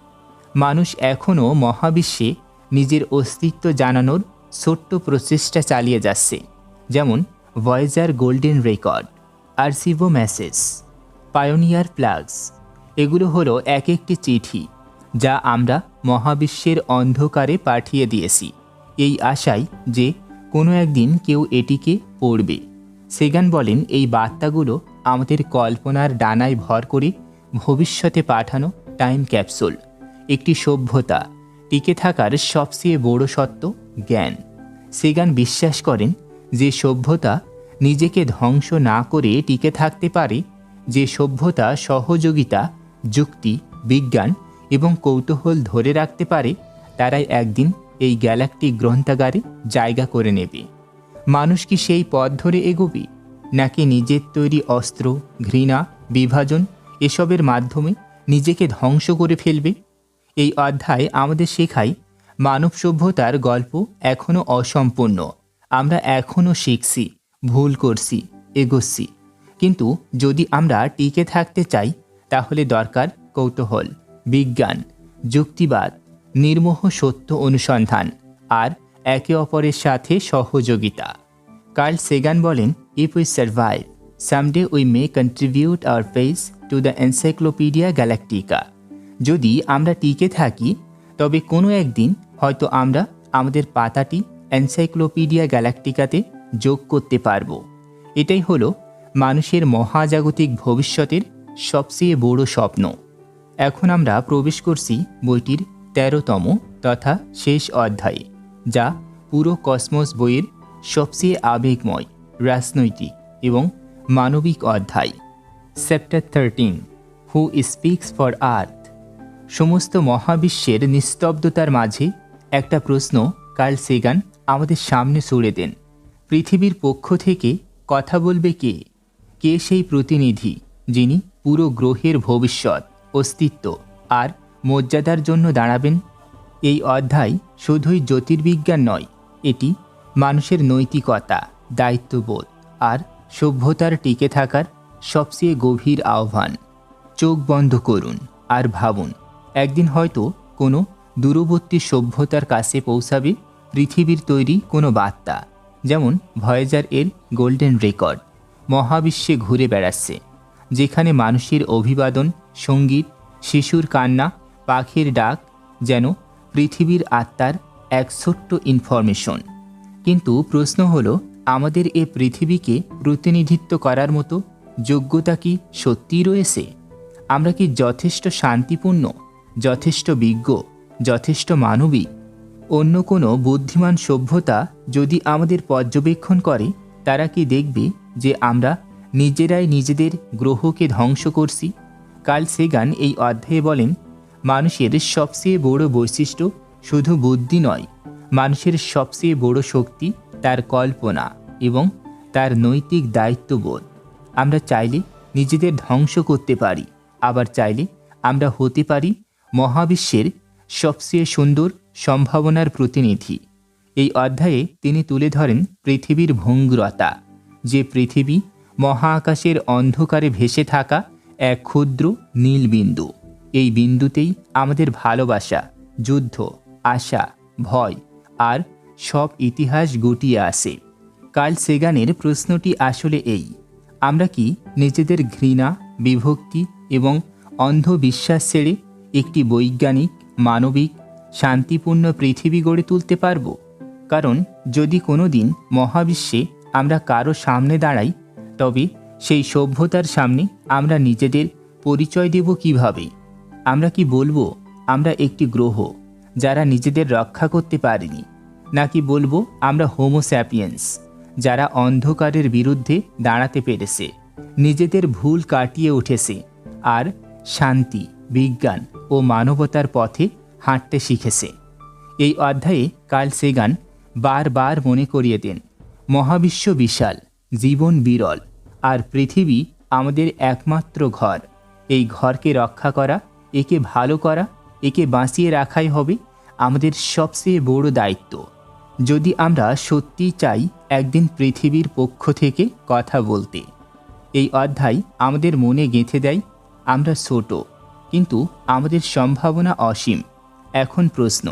Speaker 1: মানুষ এখনও মহাবিশ্বে নিজের অস্তিত্ব জানানোর ছোট্ট প্রচেষ্টা চালিয়ে যাচ্ছে, যেমন Voyager Golden Record, Arecibo message, Pioneer plaques. এগুলো হলো এক একটি চিঠি যা আমরা মহাবিশ্বের অন্ধকারে পাঠিয়ে দিয়েছি, এই আশায় যে কোনো একদিন কেউ এটিকে পড়বে। সেগান বলেন, এই বার্তাগুলো আমাদের কল্পনার ডানায় ভর করে ভবিষ্যতে পাঠানো টাইম ক্যাপসুল। একটি সভ্যতা টিকে থাকার সবচেয়ে বড় সত্য জ্ঞান। সেগান বিশ্বাস করেন, যে সভ্যতা নিজেকে ধ্বংস না করে টিকে থাকতে পারে, যে সভ্যতা সহযোগিতা, যুক্তি, বিজ্ঞান এবং কৌতূহল ধরে রাখতে পারে, তারাই একদিন এই গ্যালাকটিক গ্রন্থাগারে জায়গা করে নেবে। মানুষ কি সেই পথ ধরে এগোবে, নাকি নিজের তৈরি অস্ত্র, ঘৃণা, বিভাজন এসবের মাধ্যমে নিজেকে ধ্বংস করে ফেলবে? এই অধ্যায় আমাদের শেখায়, মানব সভ্যতার গল্প এখনও অসম্পূর্ণ। আমরা এখনও শিখছি, ভুল করছি, এগোচ্ছি। কিন্তু যদি আমরা টিকে থাকতে চাই, তাহলে দরকার কৌতূহল, বিজ্ঞান, যুক্তিবাদ, নির্মোহ সত্য অনুসন্ধান আর একে অপরের সাথে সহযোগিতা। কার্ল সেগান বলেন, if we survive, someday we may contribute our face to the Encyclopaedia Galactica. যদি আমরা টিকে থাকি, তবে কোনো একদিন হয়তো আমরা আমাদের পাতাটি এনসাইক্লোপিডিয়া গ্যালাকটিকাতে যোগ করতে পারব। এটাই হলো মানুষের মহাজাগতিক ভবিষ্যতের সবচেয়ে বড় স্বপ্ন। এখন আমরা প্রবেশ করছি বইটির ১৩তম তথা শেষ অধ্যায়ে, যা পুরো কসমস বইয়ের সবচেয়ে আবেগময়, রাজনৈতিক এবং মানবিক অধ্যায়। চ্যাপ্টার 13, হু স্পিক্স ফর আর্থ। সমস্ত মহাবিশ্বের নিস্তব্ধতার মাঝে একটা প্রশ্ন কার্ল সেগান আমাদের সামনে ছুড়ে দেন। পৃথিবীর পক্ষ থেকে কথা বলবে কে? কে সেই প্রতিনিধি যিনি পুরো গ্রহের ভবিষ্যৎ, অস্তিত্ব আর মর্যাদার জন্য দাঁড়াবেন? এই অধ্যায় শুধুই জ্যোতির্বিজ্ঞান নয়, এটি মানুষের নৈতিকতা, দায়িত্ববোধ আর সভ্যতার টিকে থাকার সবচেয়ে গভীর আহ্বান। চোখ বন্ধ করুন আর ভাবুন, একদিন হয়তো কোনো দূরবর্তী সভ্যতার কাছে পৌঁছাবে পৃথিবীর তৈরি কোনো বার্তা, যেমন ভয়েজার এর গোল্ডেন রেকর্ড মহাবিশ্বে ঘুরে বেড়াচ্ছে, যেখানে মানুষের অভিবাদন, সঙ্গীত, শিশুর কান্না, পাখির ডাক যেন পৃথিবীর আত্মার এক ছোট্ট ইনফরমেশন। কিন্তু প্রশ্ন হলো, আমাদের এ পৃথিবীকে প্রতিনিধিত্ব করার মতো যোগ্যতা কি সত্যিই রয়েছে? আমরা কি যথেষ্ট শান্তিপূর্ণ, যথেষ্ট বিজ্ঞ, যথেষ্ট মানবিক? অন্য কোনো বুদ্ধিমান সভ্যতা যদি আমাদের পর্যবেক্ষণ করে, তারা কি দেখবে যে আমরা নিজেরাই নিজেদের গ্রহকে ধ্বংস করছি? কার্ল সেগান এই অধ্যায়ে বলেন, মানুষের সবচেয়ে বড় বৈশিষ্ট্য শুধু বুদ্ধি নয়, মানুষের সবচেয়ে বড় শক্তি তার কল্পনা এবং তার নৈতিক দায়িত্ববোধ। আমরা চাইলে নিজেদের ধ্বংস করতে পারি, আবার চাইলে আমরা হতে পারি মহাবিশ্বের সবচেয়ে সুন্দর সম্ভাবনার প্রতিনিধি। এই অধ্যায়ে তিনি তুলে ধরেন পৃথিবীর ভঙ্গুরতা, যে পৃথিবী মহাকাশের অন্ধকারে ভেসে থাকা এক ক্ষুদ্র নীল বিন্দু। এই বিন্দুতেই আমাদের ভালোবাসা, যুদ্ধ, আশা, ভয় আর সব ইতিহাস গুটিয়ে আসে। কার্ল সেগানের প্রশ্নটি আসলে এই, আমরা কি নিজেদের ঘৃণা, বিভক্তি এবং অন্ধবিশ্বাস ছেড়ে একটি বৈজ্ঞানিক, মানবিক, শান্তিপূর্ণ পৃথিবী গড়ে তুলতে পারব? কারণ যদি কোনো দিন মহাবিশ্বে আমরা কারো সামনে দাঁড়াই, তবে সেই সভ্যতার সামনে আমরা নিজেদের পরিচয় দেব কিভাবে? আমরা কি বলবো আমরা একটি গ্রহ যারা নিজেদের রক্ষা করতে পারেনি, নাকি বলবো আমরা হোমো স্যাপিয়েন্স যারা অন্ধকারের বিরুদ্ধে দাঁড়াতে পেরেছে, নিজেদের ভুল কাটিয়ে উঠেছে আর শান্তি, বিজ্ঞান ও মানবতার পথে হাঁটতে শিখেছে? এই অধ্যায়ে কার্ল সেগান বারবার মনে করিয়ে দেন, মহাবিশ্ব বিশাল, জীবন বিরল, আর পৃথিবী আমাদের একমাত্র ঘর। এই ঘরকে রক্ষা করা, একে ভালো করা, একে বাঁচিয়ে রাখাই হবে আমাদের সবচেয়ে বড় দায়িত্ব। যদি আমরা সত্যিই চাই একদিন পৃথিবীর পক্ষ থেকে কথা বলতে। এই অধ্যায় আমাদের মনে গেঁথে দেয়, আমরা ছোট, কিন্তু আমাদের সম্ভাবনা অসীম। এখন প্রশ্ন,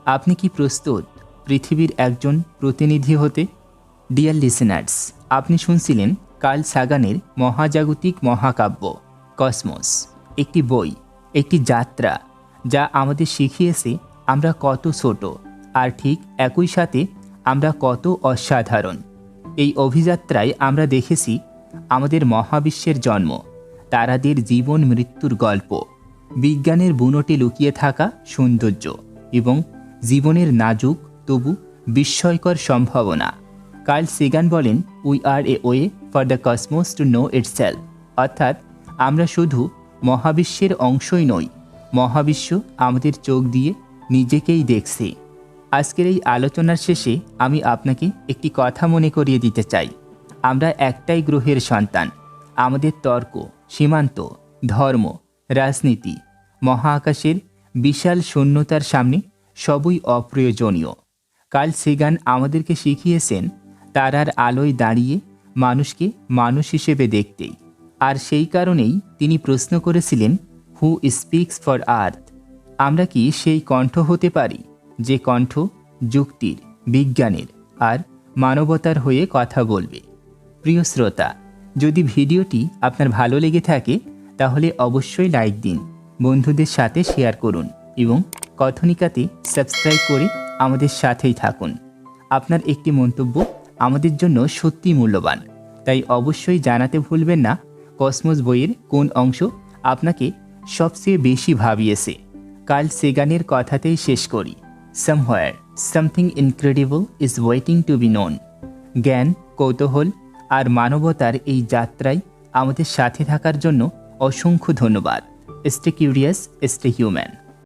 Speaker 1: আপনি কি প্রস্তুত পৃথিবীর একজন প্রতিনিধি হতে? ডিয়ার লিসেনার্স, আপনি শুনছিলেন কার্ল সাগানের মহাজাগতিক মহাকাব্য কসমস, একটি বই, একটি যাত্রা যা আমাদের শিখিয়েছে আমরা কত ছোট, আর ঠিক একই সাথে আমরা কত অসাধারণ। এই অভিযাত্রায় আমরা দেখেছি আমাদের মহাবিশ্বের জন্ম, তারাদের জীবন মৃত্যুর গল্প, বিজ্ঞানের বুনোটে লুকিয়ে থাকা সৌন্দর্য এবং জীবনের নাজুক তবু বিস্ময়কর সম্ভাবনা। কার্ল সেগান বলেন, we are a way for the cosmos to know itself, অর্থাৎ আমরা শুধু মহাবিশ্বের অংশই নই, মহাবিশ্ব আমাদের চোখ দিয়ে নিজেকেই দেখছে। আজকের এই আলোচনার শেষে আমি আপনাকে একটি কথা মনে করিয়ে দিতে চাই, আমরা একটাই গ্রহের সন্তান। আমাদের তর্ক, সীমান্ত, ধর্ম, রাজনীতি, মহাকাশের বিশাল শূন্যতার সামনে সবই অপ্রয়োজনীয়। কার্ল সেগান আমাদেরকে শিখিয়েছেন তারার আলোয় দাঁড়িয়ে মানুষকে মানুষ হিসেবে দেখতেই। আর সেই কারণেই তিনি প্রশ্ন করেছিলেন, হু স্পিক্স ফর আর্থ? আমরা কি সেই কণ্ঠ হতে পারি যে কণ্ঠ যুক্তির, বিজ্ঞানের আর মানবতার হয়ে কথা বলবে? প্রিয় শ্রোতা, যদি ভিডিওটি আপনার ভালো লেগে থাকে তাহলে অবশ্যই লাইক দিন, বন্ধুদের সাথে শেয়ার করুন এবং কথনিকাতে সাবস্ক্রাইব করে আমাদের সাথেই থাকুন। আপনার একটি মন্তব্য আমাদের জন্য সত্যিই মূল্যবান, তাই অবশ্যই জানাতে ভুলবেন না কসমোস বইয়ের কোন অংশ আপনাকে সবচেয়ে বেশি ভাবিয়েছে। কার্ল সেগানের কথাতেই শেষ করি, somewhere something incredible is waiting to be known. জ্ঞান, কৌতূহল আর মানবতার এই যাত্রায় আমাদের সাথে থাকার জন্য অসংখ্য ধন্যবাদ। Stay curious, stay human.